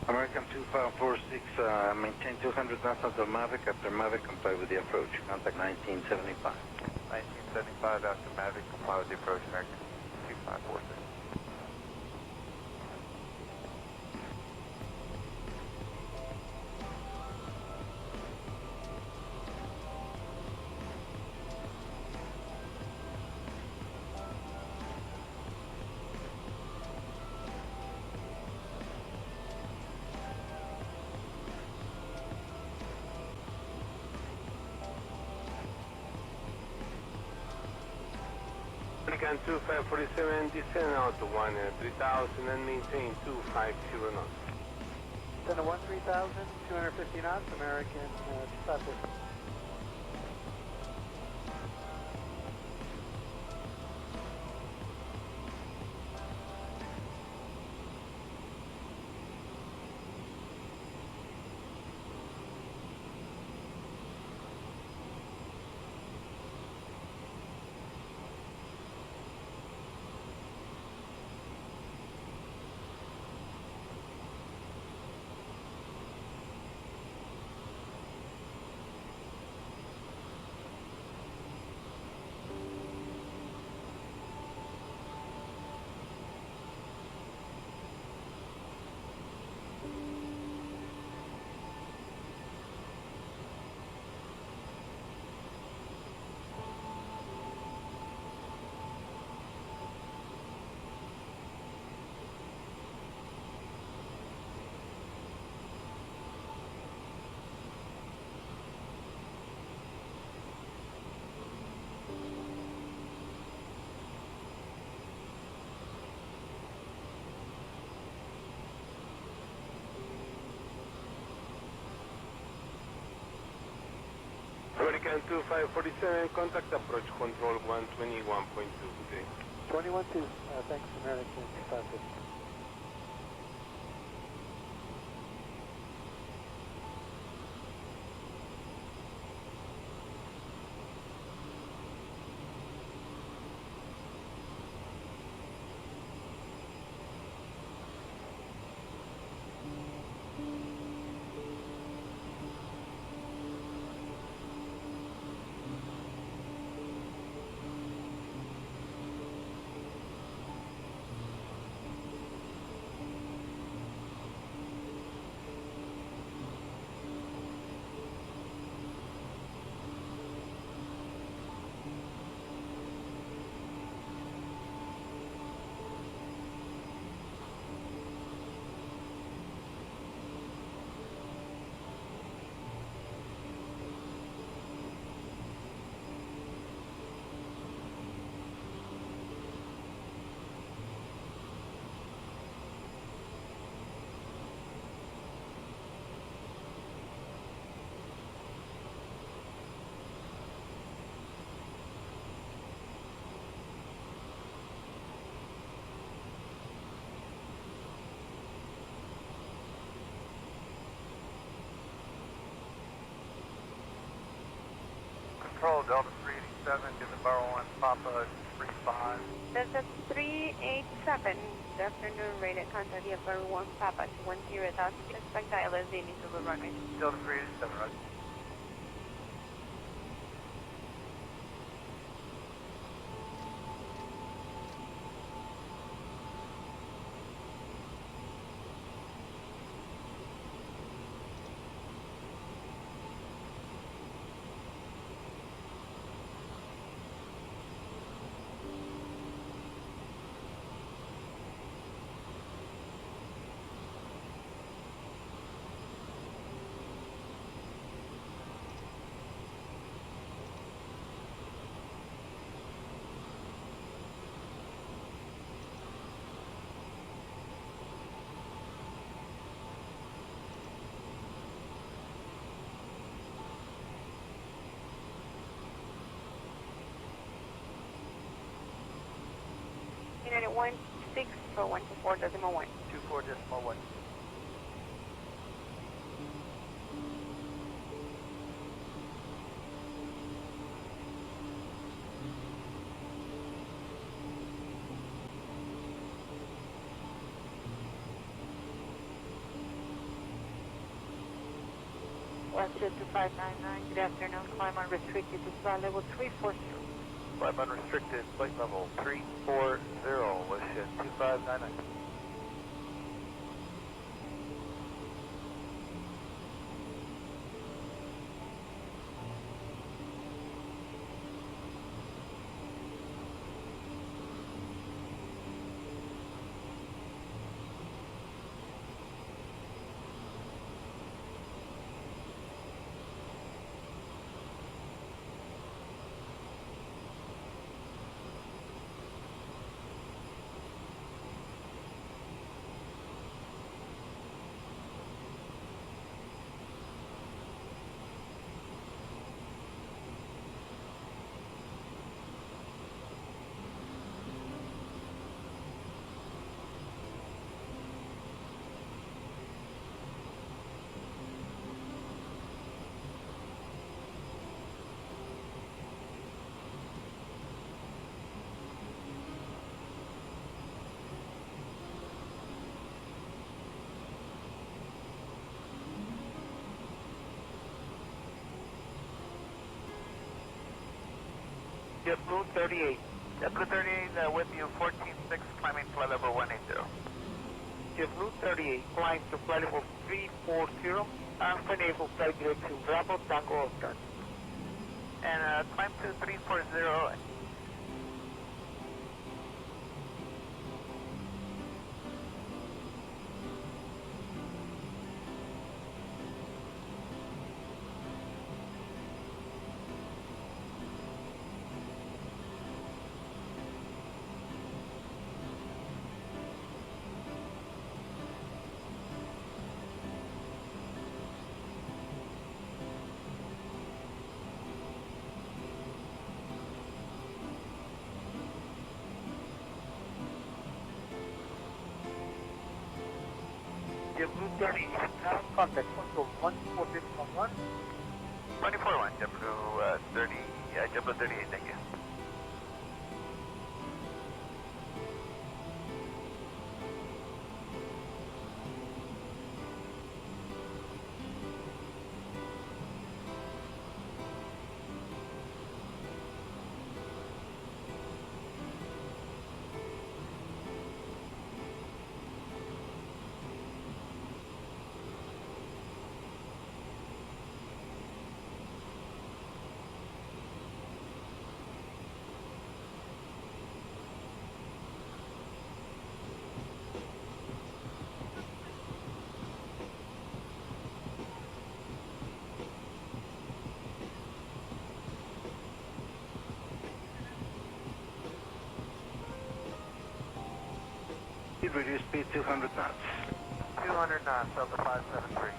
American 2546, maintain 200 knots until Mavic. After Mavic, comply with the approach. Contact 1975. 1975 after Mavic, comply with the approach, American 2546. American 2547, descend out to 3000 and maintain 250 knots. Send a 13,000, 250 knots, American 2546. American 2547, contact approach control 121.2. 21.2, thanks, American 2546. Control, Delta 387, give the bar 1, Papa 35. Delta 387, good afternoon, rated contact via bar 1, Papa 210,000, expect ILS into the runway. Delta 387, right. United 16 for 124.1. 24.1. Westjet 2599, good afternoon, climb unrestricted to flight level 340. Climb unrestricted, flight level 340, Westjet 2599. JetBlue 38. JetBlue 38 with you, 14-6, climbing flight level 180. JetBlue 38, climb to flight level 340, and enable flight direction Bravo Tango Oscar. And climb to 340. JetBlue 38, now contact control 146.1. 24-1, JetBlue 30, JetBlue 38, thank you. Reduce speed 200 knots. 200 knots, Delta 573.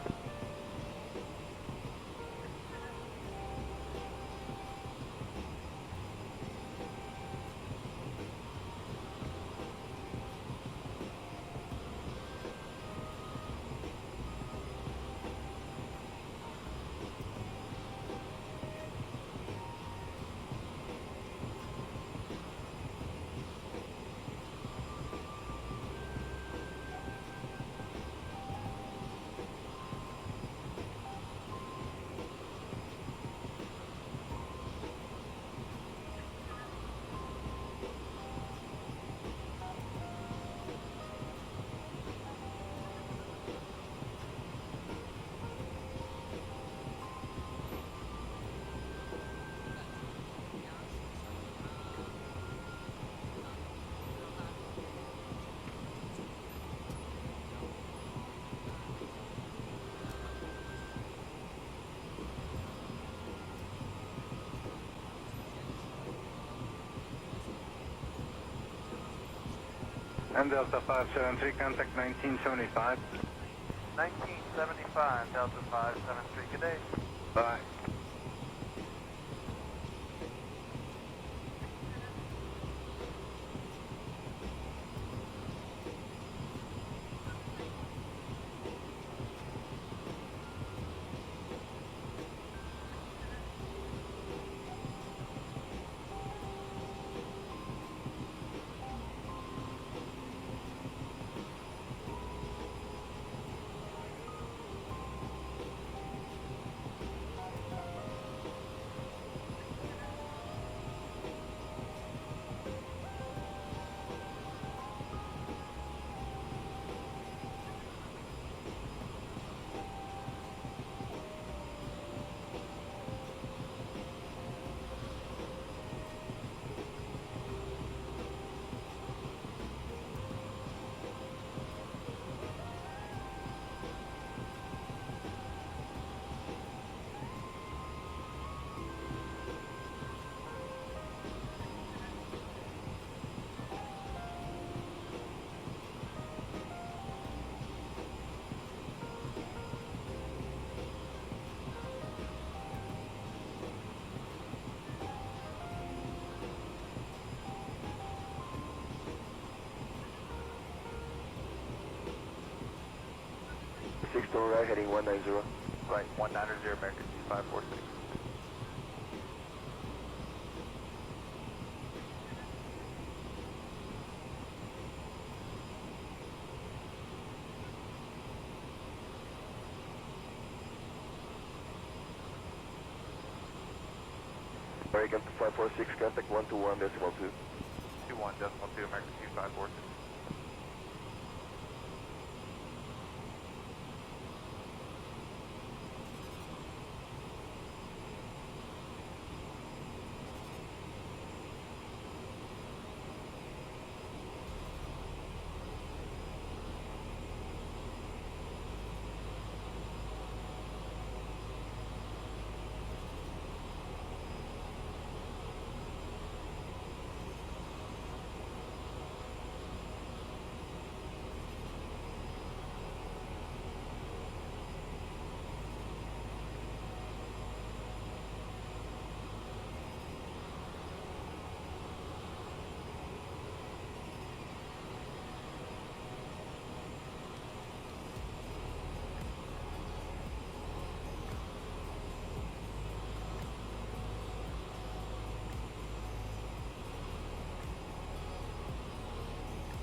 And Delta 573, contact 1975. 1975, Delta 573, good day. Bye. Right, heading 190. Right, 190, American 2546. American 546, contact 121.2. 21.2, American 2546.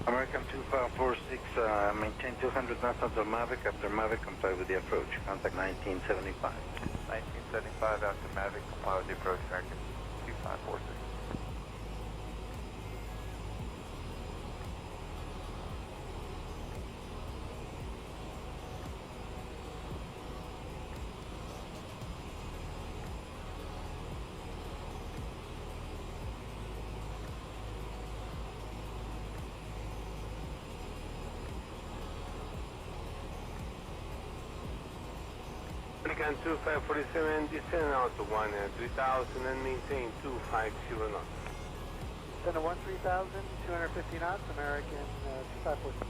American 2546, maintain 200 knots after Mavic. After Mavic, comply with the approach. Contact 1975. 1975, after Mavic, comply with the approach, American 2546. American 2547, descend out to 13000 and maintain 250 knots. Center 13,000, 250 knots, American 2546.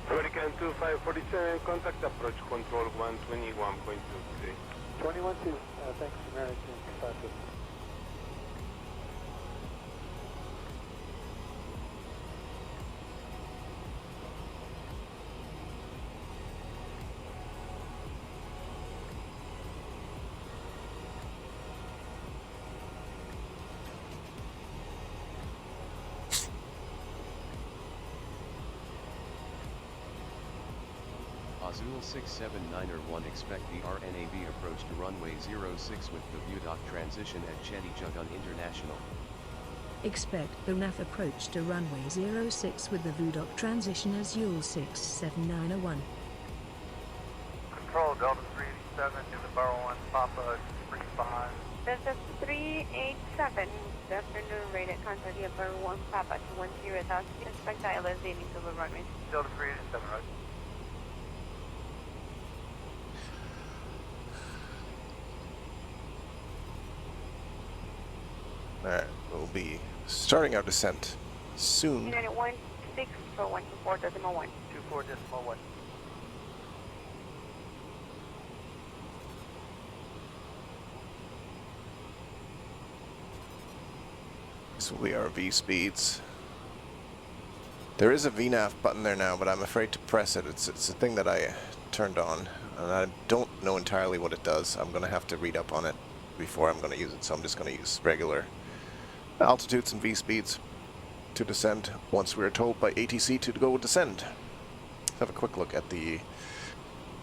American 2547, contact approach control 121.23. 21.2, thanks, American 2546. Azul 679er1 expect the RNAV approach to runway 06 with the view dock transition at Chedijugun International. Expect the RNAV approach to runway 06 with the VUDOC transition as Azul 67901. Control Delta 387 to the Barrow 1 Papa 35. Delta 387, good afternoon, rated contact via Barrow 1 Papa 210,000. Expect ILS aiming to the runway. Delta 387, right? Alright, we'll be starting our descent soon. United 16 for 124.1. 24.1. This will be our V speeds. There is a VNAV button there now, but I'm afraid to press it. It's a thing that I turned on, and I don't know entirely what it does. I'm going to have to read up on it before I'm going to use it, so I'm just going to use regular altitudes and V speeds to descend once we are told by ATC to go descend. Let's have a quick look at the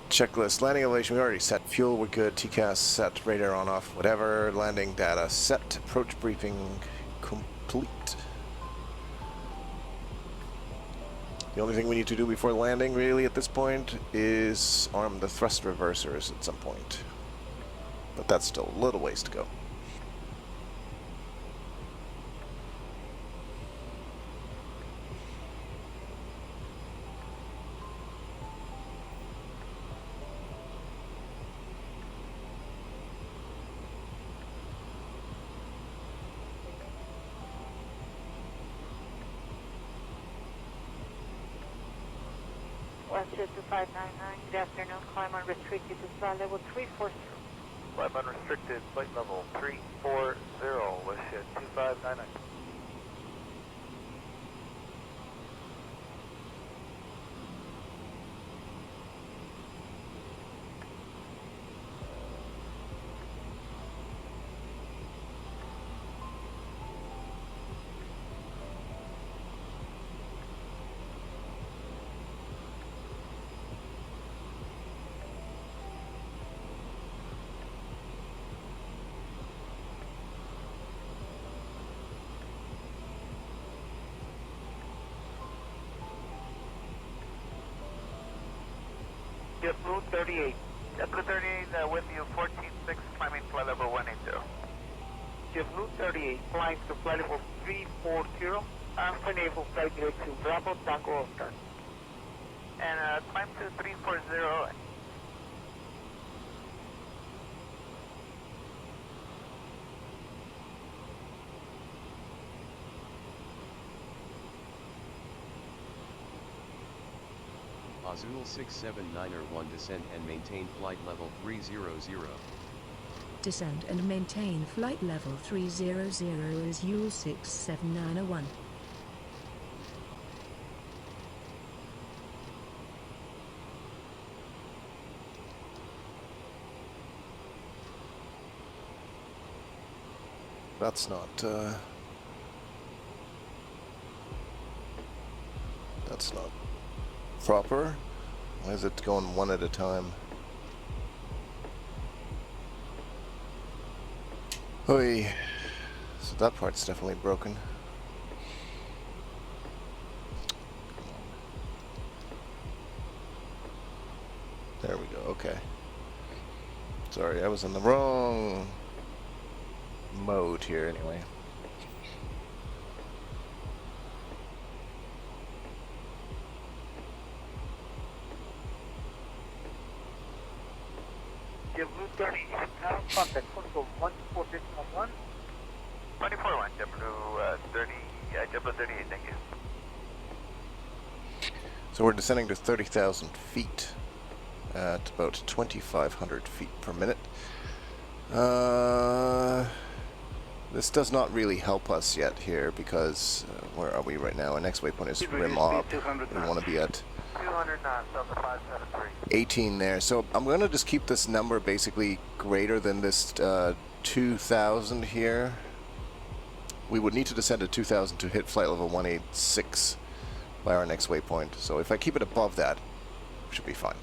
checklist. Landing elevation, we already set. Fuel, we're good. TCAS set. Radar on off. Whatever. Landing data set. Approach briefing complete. The only thing we need to do before landing, really, at this point, is arm the thrust reversers at some point. But that's still a little ways to go. Westjet 2599, good afternoon, climb unrestricted to flight level 340. Climb unrestricted, flight level 340, Westjet 2599. JetBlue 38. JetBlue 38 with you, 14-6, climbing flight level 180. JetBlue 38, flying to flight level 340, for naval flight direct to Bravo Tango Oscar. And climb to 340. Azul 679er1 descend and maintain flight level 300. Descend and maintain flight level 300 as Azul 67901. That's not, that's not proper. Why is it going one at a time? Oy. So that part's definitely broken. There we go, okay. Sorry, I was in the wrong mode here anyway. JetBlue 30, now contact control 124.1. 24.1, JetBlue 30, JetBlue 38, thank you. So we're descending to 30,000 feet at about 2,500 feet per minute. This does not really help us yet here because where are we right now? Our next waypoint is rim op. We want to be at 200 knots, Delta 573. 18 there. So I'm going to just keep this number basically greater than this 2,000 here. We would need to descend to 2,000 to hit flight level 186 by our next waypoint. So if I keep it above that, it should be fine.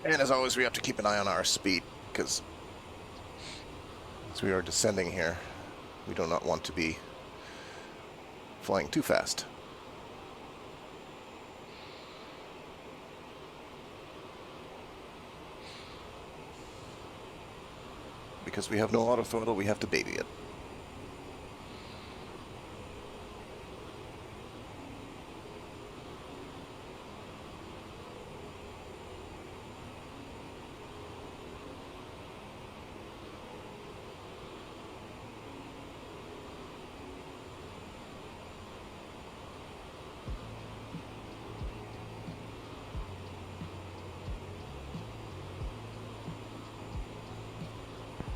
And as always, we have to keep an eye on our speed, because as we are descending here, we do not want to be flying too fast. Because we have no auto throttle, we have to baby it.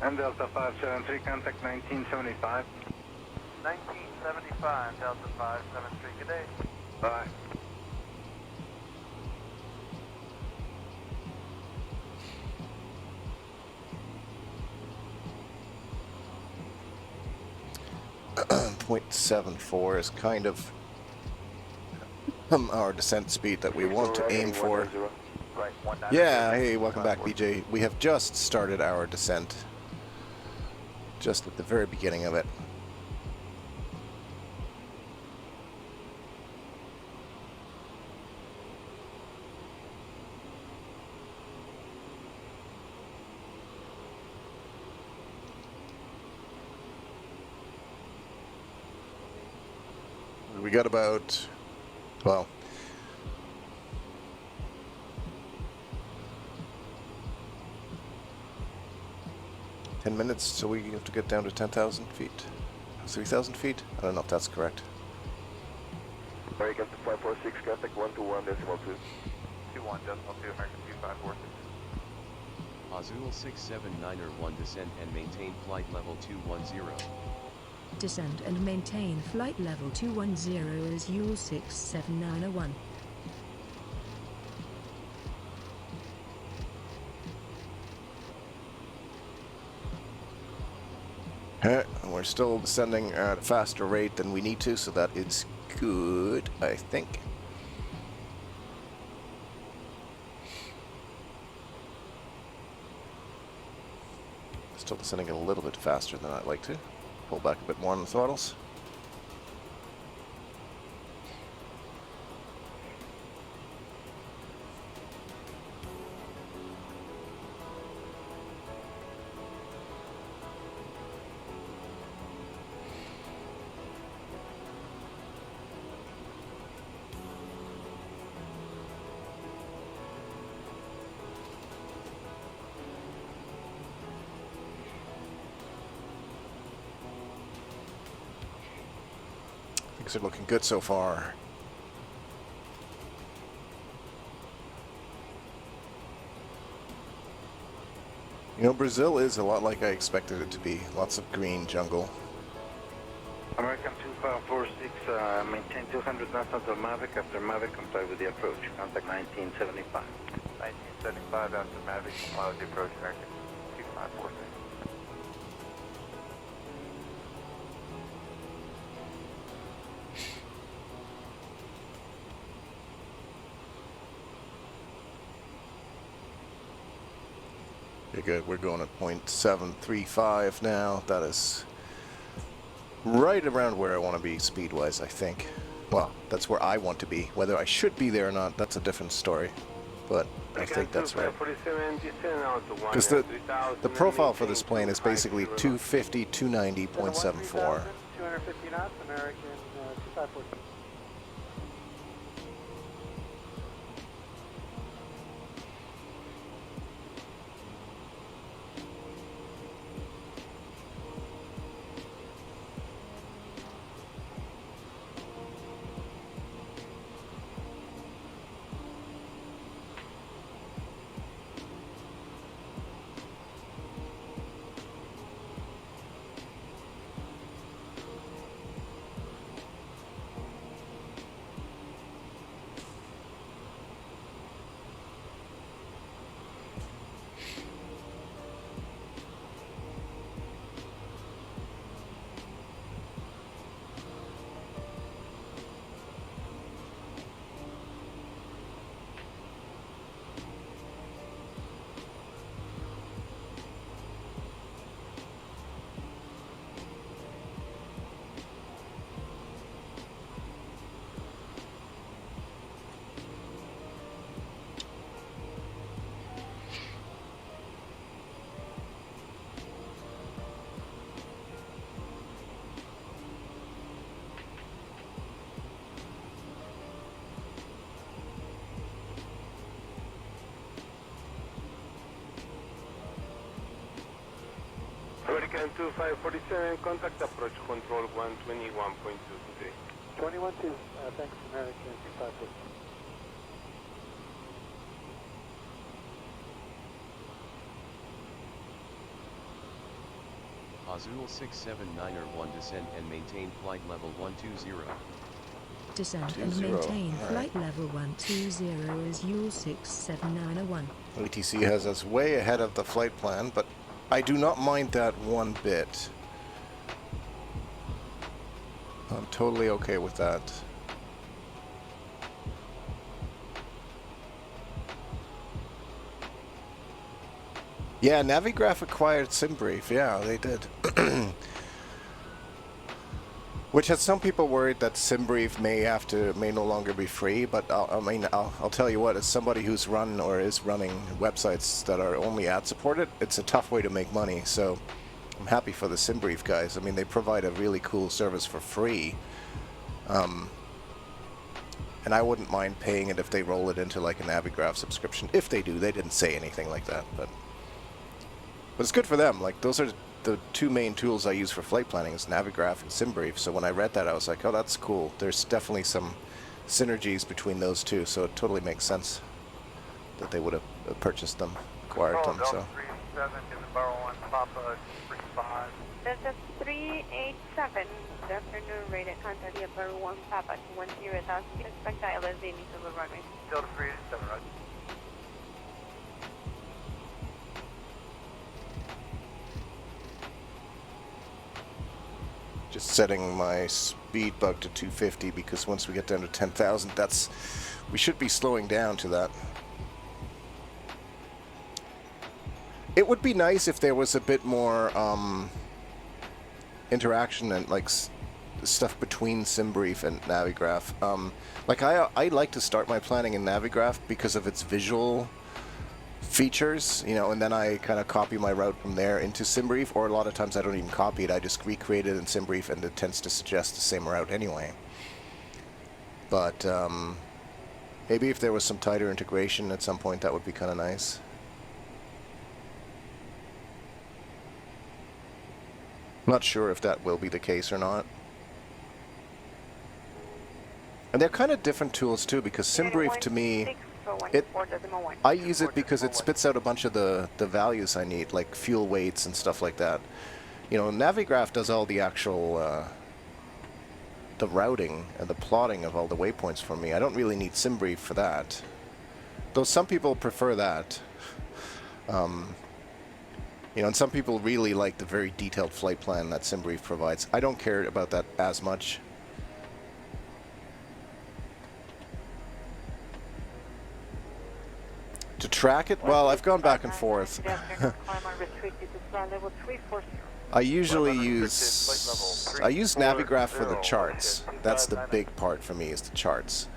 And Delta 573, contact 1975. 1975, Delta 573, good day. Bye. .74 is kind of our descent speed that we want to aim for. Yeah, hey, welcome back, BJ. We have just started our descent. Just at the very beginning of it. We got about, well, minutes, so we have to get down to 10,000 feet. 3,000 feet? I don't know if that's correct. American 546, contact 121.2. 21, decimal 2, American 2546. Azul 679er 1 descend and maintain flight level 210. Descend and maintain flight level 210 as Azul 679er 1. We're still descending at a faster rate than we need to, so that is good, I think. Still descending a little bit faster than I'd like to. Pull back a bit more on the throttles. Things are looking good so far. You know, Brazil is a lot like I expected it to be. Lots of green jungle. American 2546, maintain 200 knots until Mavic. After Mavic, comply with the approach. Contact 1975. 1975, after Mavic, comply with the approach, American 2546. Okay, good. We're going at 0.735 now. That is right around where I want to be speed-wise, I think. Well, that's where I want to be. Whether I should be there or not, that's a different story. But I think that's right. Because the profile for this plane is basically 250, 290, 0.74. 250 knots, American 2546. 2547, contact approach control 121.2 21-2, thanks, American 256. Azul 679er1 descend and maintain flight level 120. Descend and maintain flight level 120 is Yule 67901. ATC has us way ahead of the flight plan, but I do not mind that one bit. I'm totally okay with that. Yeah, Navigraph acquired SimBrief. Yeah, they did. Which has some people worried that SimBrief may no longer be free, but I'll tell you what, as somebody who's run or is running websites that are only ad supported, it's a tough way to make money. So I'm happy for the SimBrief guys. I mean, they provide a really cool service for free. And I wouldn't mind paying it if they roll it into like a Navigraph subscription. If they do, they didn't say anything like that, but it's good for them. Like, those are the two main tools I use for flight planning, is Navigraph and SimBrief. So when I read that, I was like, oh, that's cool. There's definitely some synergies between those two, so it totally makes sense that they would have purchased them, acquired them. So. 37 in the Barrow 1, Papa 35. Delta 387, good afternoon, rated contact via Barrow 1, Papa 10,000. Expect ILS aiming to the runway. Delta 387, right? Just setting my speed bug to 250, because once we get down to 10,000, we should be slowing down to that. It would be nice if there was a bit more interaction and like stuff between SimBrief and Navigraph. Like I like to start my planning in Navigraph because of its visual features, you know, and then I kind of copy my route from there into SimBrief, or a lot of times I don't even copy it, I just recreate it in SimBrief, and it tends to suggest the same route anyway. But maybe if there was some tighter integration at some point, that would be kind of nice. Not sure if that will be the case or not. And they're kind of different tools too, because SimBrief to me, I use it because it spits out a bunch of the values I need, like fuel weights and stuff like that. You know, Navigraph does all the actual the routing and the plotting of all the waypoints for me. I don't really need SimBrief for that, though some people prefer that. You know, and some people really like the very detailed flight plan that SimBrief provides. I don't care about that as much. To track it, well, I've gone back and forth. I usually use Navigraph for the charts. That's the big part for me, is the charts.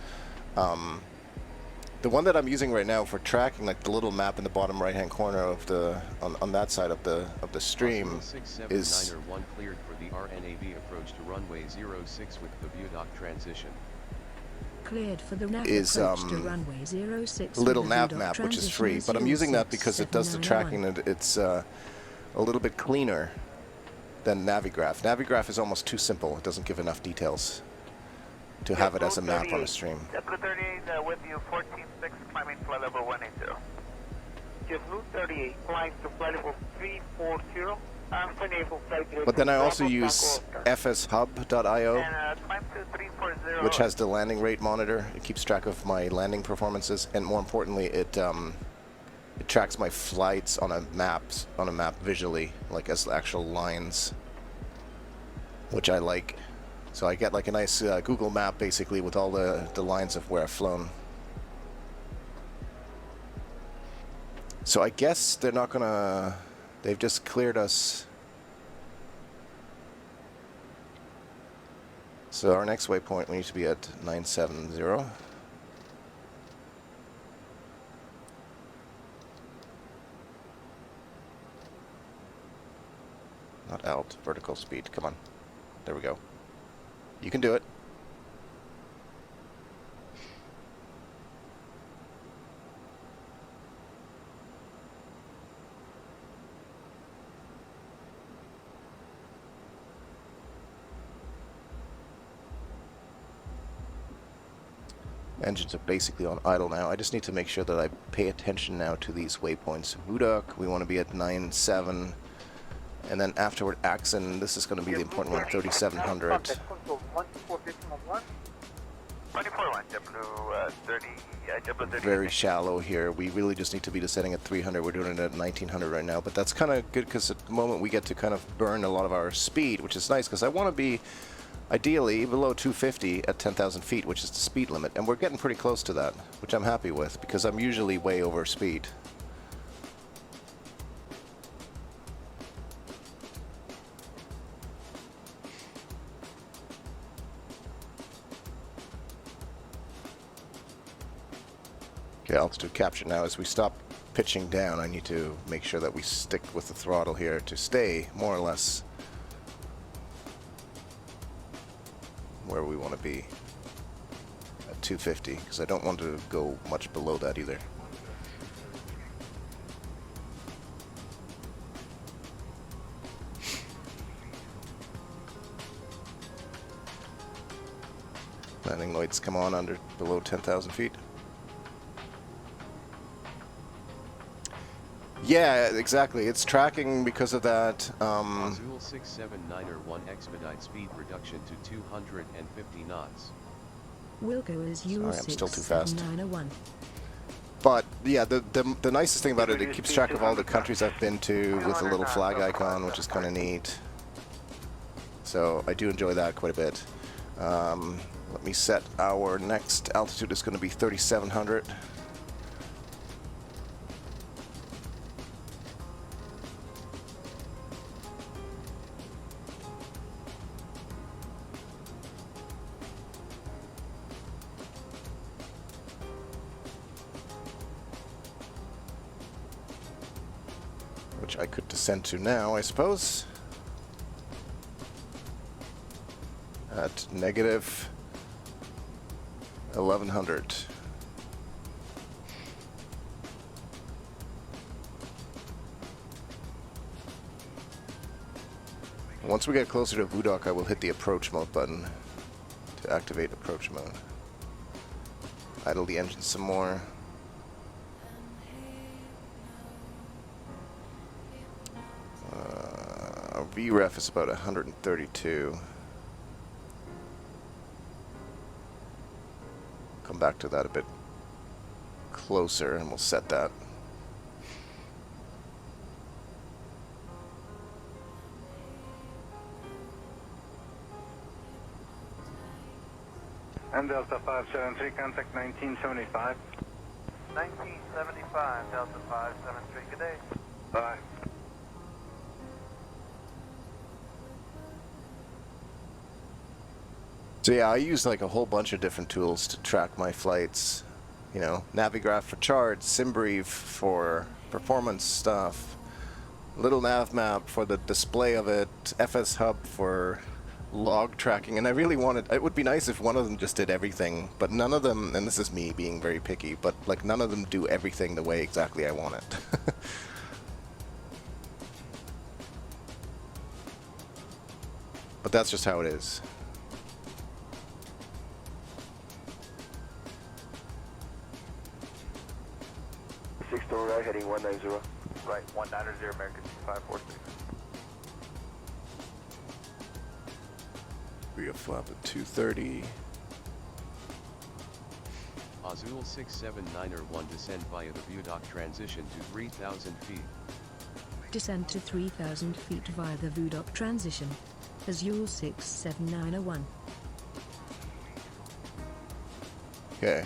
The one that I'm using right now for tracking, like the little map in the bottom right-hand corner of the on that side of the stream, is cleared for the RNAV approach to runway 06 with the view dock transition. Cleared for the nav approach to runway 06 little nav map, which is free, but I'm using that because it does the tracking, and it's a little bit cleaner than Navigraph. Navigraph is almost too simple. It doesn't give enough details to have it as a map on a stream. JetBlue 38 with you, 14.6, climbing flight level 180. JetBlue 38, climb to flight level 340. But then I also use FShub.io, which has the landing rate monitor. It keeps track of my landing performances, and more importantly, it tracks my flights on a map visually, like as actual lines, which I like. So I get like a nice Google map basically with all the lines of where I've flown. So I guess they're not gonna. They've just cleared us. So our next waypoint, we need to be at 970. Not alt, vertical speed. Come on. There we go. You can do it. Engines are basically on idle now. I just need to make sure that I pay attention now to these waypoints. Vudok, we want to be at 9.7. And then afterward, Axon, this is going to be the important one, 3,700. Very shallow here. We really just need to be descending at 300. We're doing it at 1900 right now. But that's kind of good because at the moment we get to kind of burn a lot of our speed, which is nice because I want to be ideally below 250 at 10,000 feet, which is the speed limit. And we're getting pretty close to that, which I'm happy with because I'm usually way over speed. Okay, altitude capture now. As we stop pitching down, I need to make sure that we stick with the throttle here to stay more or less where we want to be at 250, because I don't want to go much below that either. Landing lights come on under below 10,000 feet. Yeah, exactly. It's tracking because of that. Azul 679er1 expedite speed reduction to 250 knots. Wilco is Sorry, I'm still too fast. 67901. But yeah, the nicest thing about it, it keeps track of all the countries I've been to with a little flag icon, which is kind of neat. So I do enjoy that quite a bit. Let me set our next altitude is going to be 3,700. Which I could descend to now, I suppose. At negative 1,100. Once we get closer to Vudok, I will hit the approach mode button to activate approach mode. Idle the engine some more. Our VREF is about 132. Come back to that a bit closer and we'll set that. And Delta 573, contact 1975. 1975, Delta 573, good day. Bye. So yeah, I use like a whole bunch of different tools to track my flights. You know, Navigraph for charts, SimBrief for performance stuff, little nav map for the display of it, FS Hub for log tracking, and I really wanted, it would be nice if one of them just did everything, but none of them, and this is me being very picky, but like none of them do everything the way exactly I want it. But that's just how it is. 6-door right, heading 190. Right, 190, American 546. We have flap at 230. Azul 679er1 descend via the Vudok transition to 3,000 feet. Descend to 3,000 feet via the Vudok transition. Azul 67901. Okay.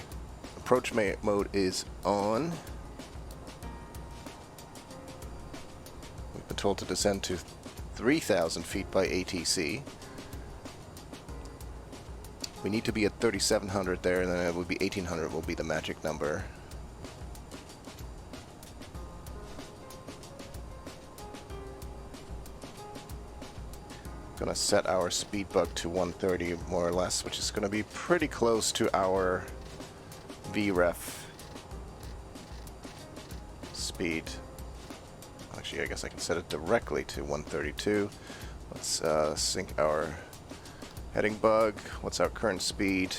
Approach mode is on. We've been told to descend to 3,000 feet by ATC. We need to be at 3,700 there, and then it will be 1,800 will be the magic number. Gonna set our speed bug to 130 more or less, which is gonna be pretty close to our VREF speed. Actually, I guess I can set it directly to 132. Let's sync our heading bug. What's our current speed?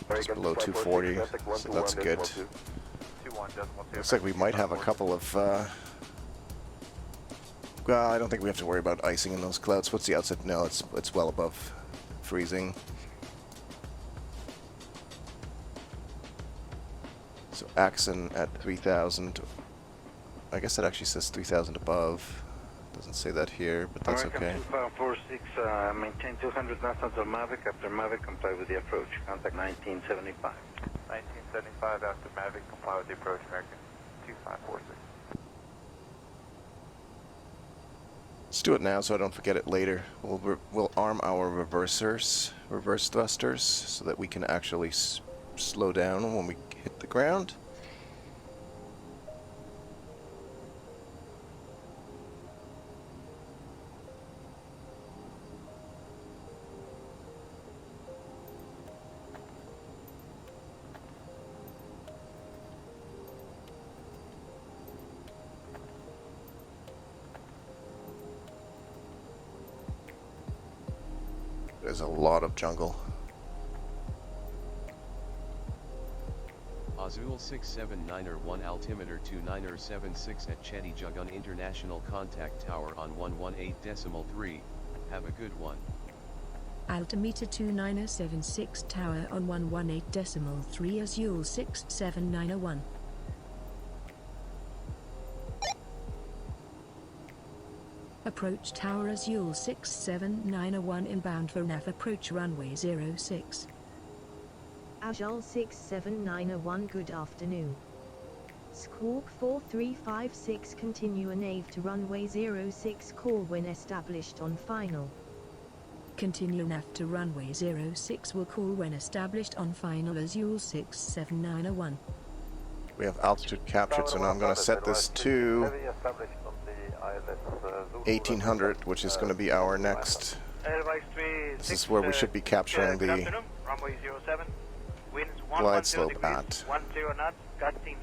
Just below 240, so that's good. Looks like we might have a couple of... well, I don't think we have to worry about icing in those clouds. What's the outside? No, it's well above freezing. So Axon at 3,000. I guess that actually says 3,000 above. Doesn't say that here, but that's okay. American 2546, maintain 200 knots until Mavic. After Mavic, comply with the approach. Contact 1975. 1975 after Mavic, comply with the approach, American 2546. Let's do it now so I don't forget it later. We'll arm our reverse thrusters, so that we can actually slow down when we hit the ground. There's a lot of jungle. Azul 679-1 altimeter 2976 at Chetty Jugun International Contact Tower on 118.3. Have a good one. Altimeter 2976 tower on 118.3 Azul 67901. Approach tower Azul 67901 inbound for nav approach runway 06. Azul 67901 good afternoon. Squawk 4356 continue a nav to runway 06 call when established on final. Continue nav to runway 06 will call when established on final Azul 67901. We have altitude captured, so now I'm going to set this to 1800, which is going to be our next. This is where we should be capturing the glide slope at. 10 knots, gusting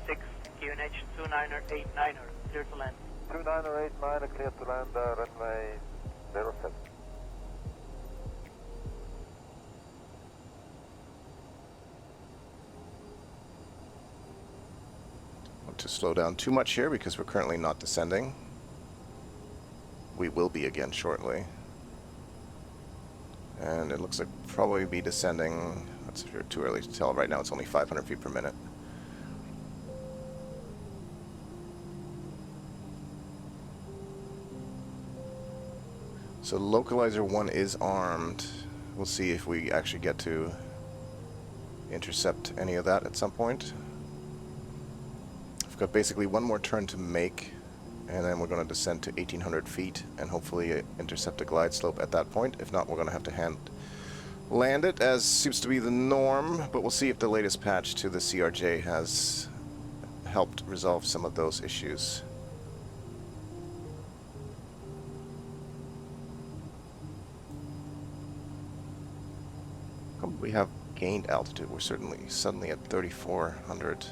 16 QNH 2989, clear to land. 2989, clear to land, runway 07. Not to slow down too much here because we're currently not descending. We will be again shortly. And it looks like we'll probably be descending. That's too early to tell. Right now it's only 500 feet per minute. So localizer 1 is armed. We'll see if we actually get to intercept any of that at some point. I've got basically one more turn to make, and then we're going to descend to 1800 feet and hopefully intercept a glide slope at that point. If not, we're going to have to hand land it, as seems to be the norm, but we'll see if the latest patch to the CRJ has helped resolve some of those issues. We have gained altitude. We're suddenly at 3,400.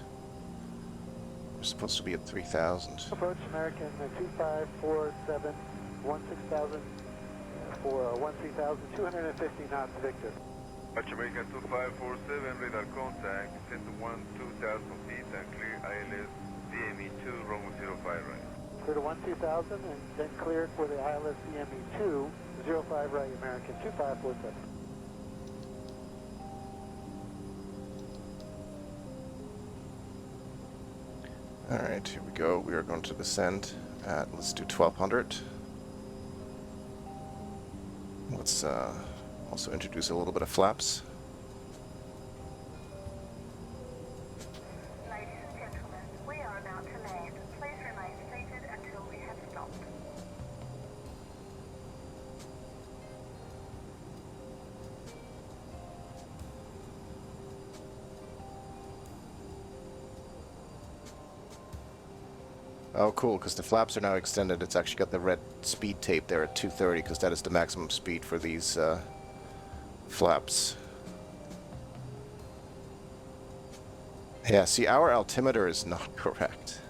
We're supposed to be at 3,000. Approach American 2547, 16,000 for 13,000, 250 knots, Victor. Approach American 2547, radar contact, descend to 12,000 feet and clear ILS DME2, runway 05 right. Clear to 12,000 and then clear for the ILS DME2, 05 right, American 2547. Alright, here we go. We are going to descend at, let's do 1,200. Let's also introduce a little bit of flaps. Ladies and gentlemen, we are about to land. Please remain seated until we have stopped. Oh, cool, because the flaps are now extended. It's actually got the red speed tape there at 230, because that is the maximum speed for these flaps. Yeah, see, our altimeter is not correct.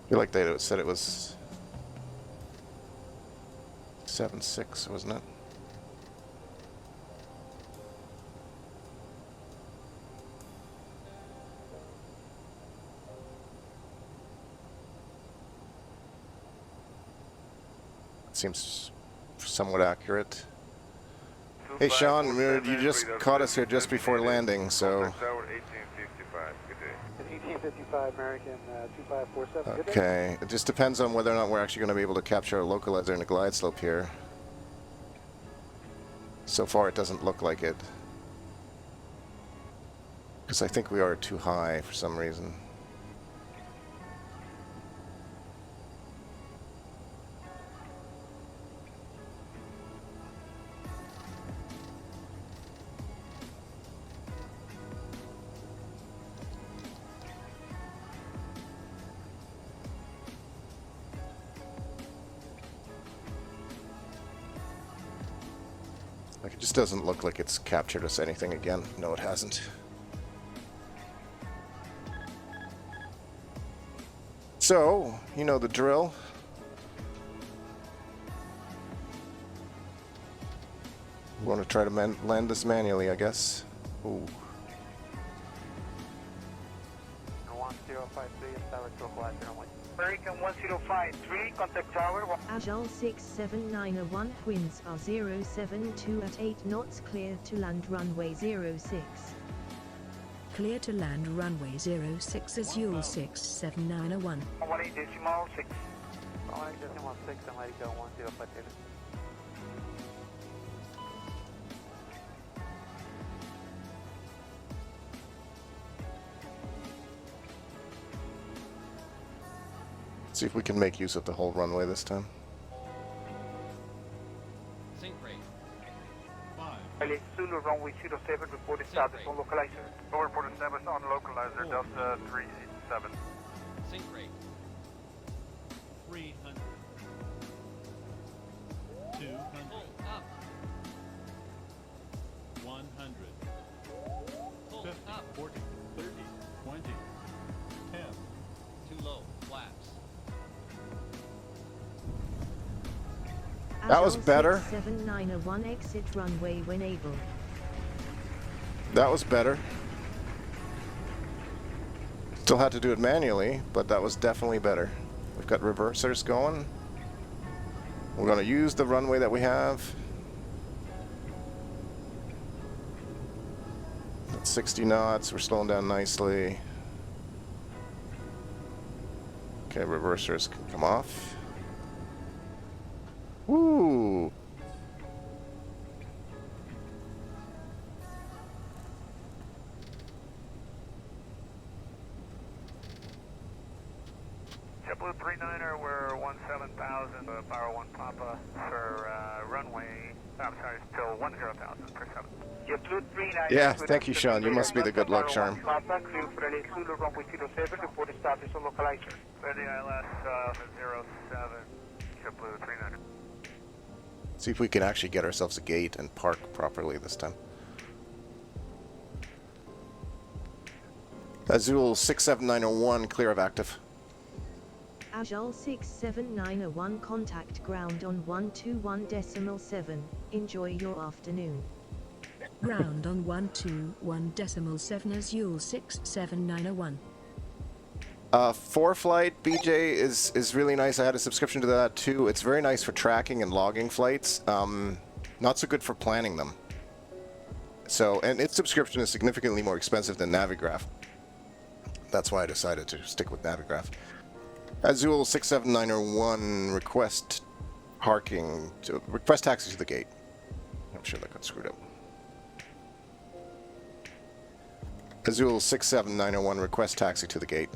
I feel like they said it was 7.6, wasn't it? Seems somewhat accurate. Hey Sean, you just caught us here just before landing, so... Contact tower 1855. Good day. 1855 American 2547. Good day. Okay, it just depends on whether or not we're actually going to be able to capture a localizer in a glide slope here. So far it doesn't look like it. Because I think we are too high for some reason. Like, it just doesn't look like it's captured us anything again. No, it hasn't. So, you know the drill. We want to try to land this manually, I guess. Ooh. 1053 is tower to localizer only. American 1053, contact tower. Agile 67901, winds are 072 at 8 knots, clear to land runway 06. Clear to land runway 06 Azul 67901. 18 decimal 6. 18 decimal 6 and let it go 105 David. See if we can make use of the whole runway this time. Sync rate. Zulu runway 07, report status on localizer. Report status on localizer, Delta 37. Sync rate. 300. 200. Pull up. 100. Pull 50, up. 40, 30, 20, 10. Too low. Flaps. That was better. 791 exit runway when able. That was better. Still had to do it manually, but that was definitely better. We've got reversers going. We're going to use the runway that we have. At 60 knots, we're slowing down nicely. Okay, reversers can come off. Woo! JetBlue 39er, we're 17,000, Power 1 Papa for runway, I'm sorry, still 10,000 per 7. JetBlue 39er. Yeah, thank you, Sean. You must be the good luck charm. Papa, clear for LA Zulu runway 07, report status on localizer. Ready ILS 07, JetBlue 39er. See if we can actually get ourselves a gate and park properly this time. Azul 67901, clear of active. Agile 67901, contact ground on 121.7. Enjoy your afternoon. Ground on 121.7 Azul 67901. 4-flight BJ is really nice. I had a subscription to that too. It's very nice for tracking and logging flights. Not so good for planning them. So, and its subscription is significantly more expensive than Navigraph. That's why I decided to stick with Navigraph. Azul 67901, request parking, request taxi to the gate. I'm sure that got screwed up. Azul 67901, request taxi to the gate.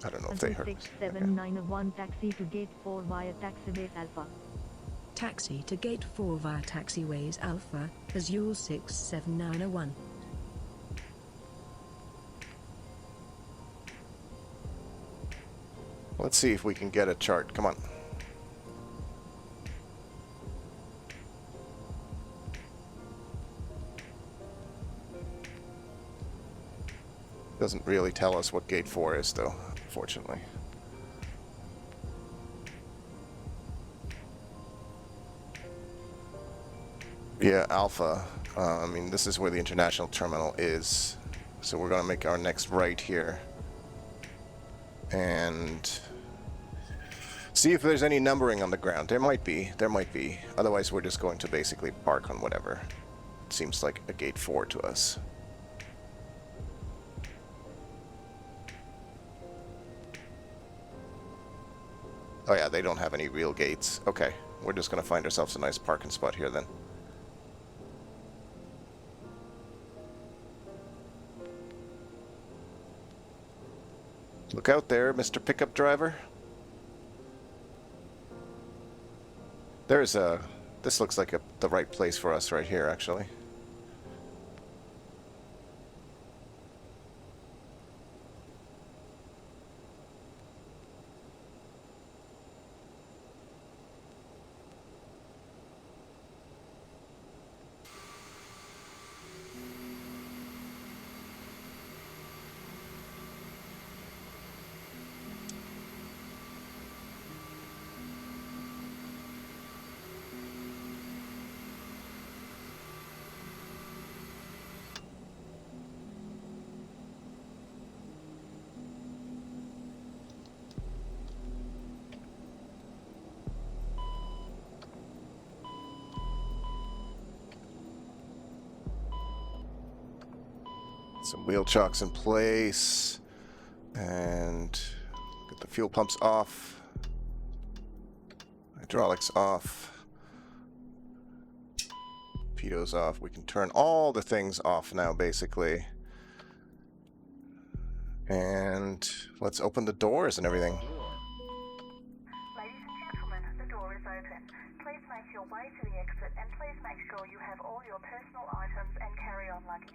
I don't know if they heard us. 6791, taxi to gate 4 via taxiways Alpha. Taxi to gate 4 via taxiways Alpha, Azul 67901. Let's see if we can get a chart. Come on. Doesn't really tell us what gate 4 is, though, unfortunately. Yeah, Alpha. I mean, this is where the international terminal is. So we're going to make our next right here. And see if there's any numbering on the ground. There might be. There might be. Otherwise, we're just going to basically park on whatever. It seems like a gate 4 to us. Oh yeah, they don't have any real gates. Okay, we're just going to find ourselves a nice parking spot here then. Look out there, Mr. Pickup Driver. There's a... This looks like the right place for us right here, actually. Some wheel chocks in place, and get the fuel pumps off, hydraulics off, pitos off. We can turn all the things off now, basically. And let's open the doors and everything. Ladies and gentlemen, the door is open. Please make your way to the exit and please make sure you have all your personal items and carry-on luggage.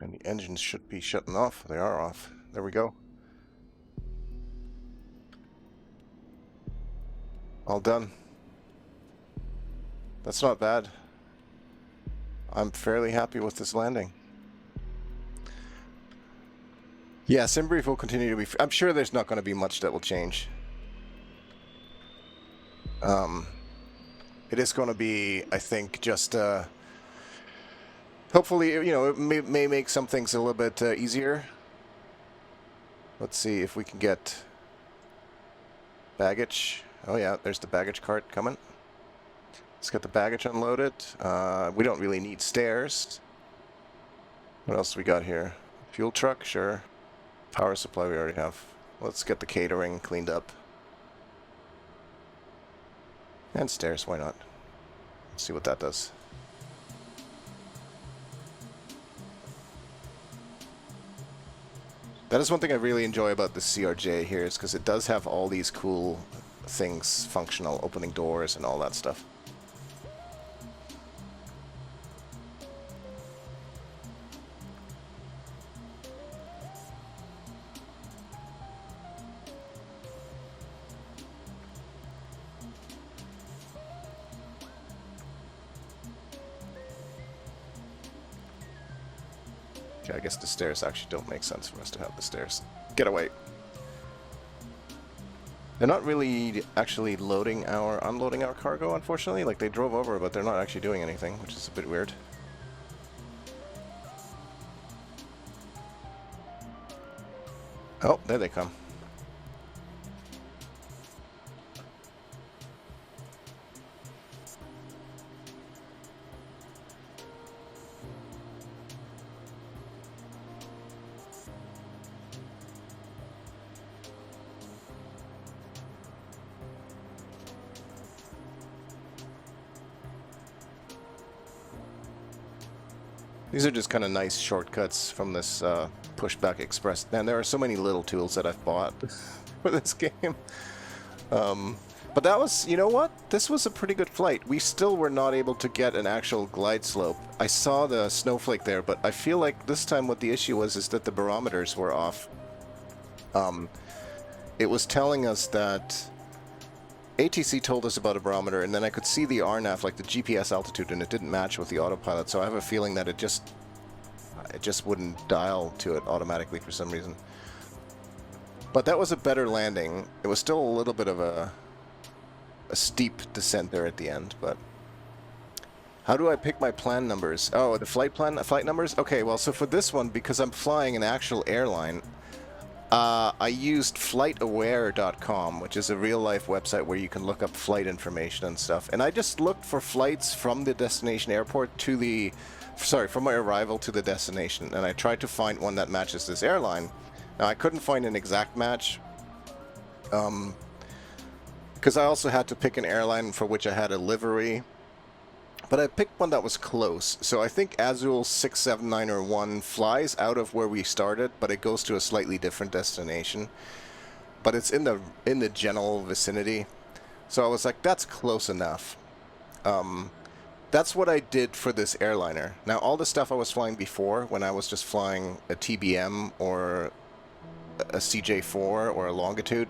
And the engines should be shutting off. They are off. There we go. All done. That's not bad. I'm fairly happy with this landing. Yeah, SimBrief will continue to be... I'm sure there's not going to be much that will change. It is going to be, I think, just... hopefully, you know, it may make some things a little bit easier. Let's see if we can get baggage. Oh yeah, there's the baggage cart coming. Let's get the baggage unloaded. We don't really need stairs. What else do we got here? Fuel truck, sure. Power supply we already have. Let's get the catering cleaned up. And stairs, why not? Let's see what that does. That is one thing I really enjoy about the CRJ here, is because it does have all these cool things functional, opening doors and all that stuff. Okay, I guess the stairs actually don't make sense for us to have the stairs. Get away. They're not really actually unloading our cargo, unfortunately. Like, they drove over, but they're not actually doing anything, which is a bit weird. Oh, there they come. These are just kind of nice shortcuts from this pushback express. Man, there are so many little tools that I've bought for this game. But that was, you know what? This was a pretty good flight. We still were not able to get an actual glide slope. I saw the snowflake there, but I feel like this time what the issue was is that the barometers were off. It was telling us that ATC told us about a barometer, and then I could see the RNAV, like the GPS altitude, and it didn't match with the autopilot. So I have a feeling that it just wouldn't dial to it automatically for some reason. But that was a better landing. It was still a little bit of a steep descent there at the end, but how do I pick my plan numbers? Oh, the flight numbers? Okay, well, so for this one, because I'm flying an actual airline, I used flightaware.com, which is a real-life website where you can look up flight information and stuff. And I just looked for flights from the destination airport to the... Sorry, from my arrival to the destination. And I tried to find one that matches this airline. Now, I couldn't find an exact match. Because I also had to pick an airline for which I had a livery. But I picked one that was close. So I think Azul 67901 flies out of where we started, but it goes to a slightly different destination. But it's in the general vicinity. So I was like, that's close enough. That's what I did for this airliner. Now, all the stuff I was flying before, when I was just flying a TBM or a CJ4 or a Longitude,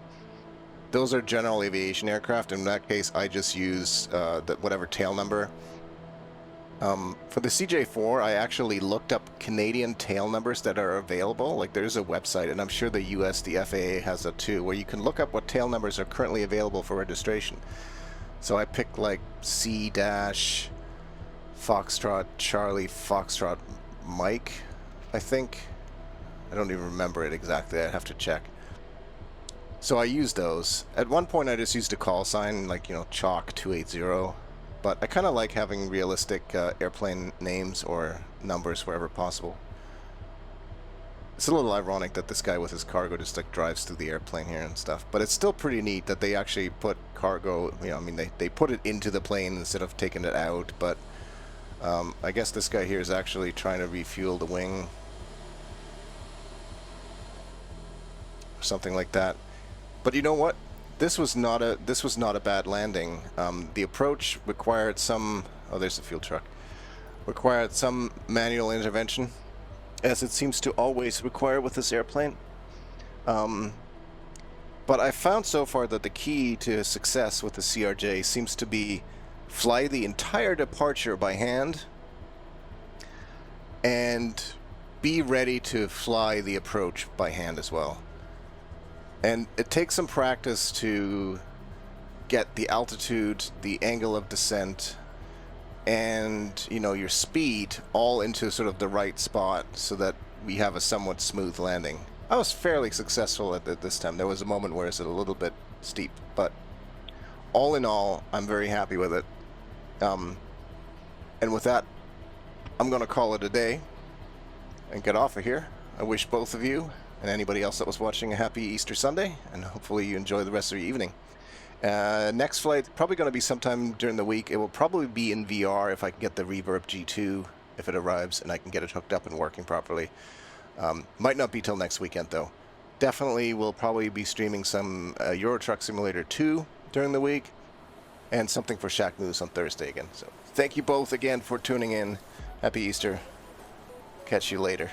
those are general aviation aircraft. In that case, I just use whatever tail number. For the CJ4, I actually looked up Canadian tail numbers that are available. Like, there's a website, and I'm sure the US, the FAA has it too, where you can look up what tail numbers are currently available for registration. So I picked like C- Foxtrot Charlie Foxtrot Mike, I think. I don't even remember it exactly. I'd have to check. So I used those. At one point I just used a call sign, like, you know, Chalk 280. But I kind of like having realistic airplane names or numbers wherever possible. It's a little ironic that this guy with his cargo just like drives through the airplane here and stuff. But it's still pretty neat that they actually put cargo, you know, I mean, they put it into the plane instead of taking it out. But I guess this guy here is actually trying to refuel the wing. Or something like that. But you know what? This was not a bad landing. The approach required some... Oh, there's the fuel truck. Required some manual intervention, as it seems to always require with this airplane. But I found so far that the key to success with the CRJ seems to be fly the entire departure by hand and be ready to fly the approach by hand as well. And it takes some practice to get the altitude, the angle of descent, and, you know, your speed all into sort of the right spot so that we have a somewhat smooth landing. I was fairly successful at it this time. There was a moment where it's a little bit steep, but all in all, I'm very happy with it. And with that, I'm going to call it a day and get off of here. I wish both of you and anybody else that was watching a happy Easter Sunday, and hopefully you enjoy the rest of your evening. Next flight, probably going to be sometime during the week. It will probably be in VR if I can get the Reverb G2, if it arrives, and I can get it hooked up and working properly. Might not be till next weekend, though. Definitely will probably be streaming some Euro Truck Simulator 2 during the week, and something for Shack Moose on Thursday again. So thank you both again for tuning in. Happy Easter. Catch you later.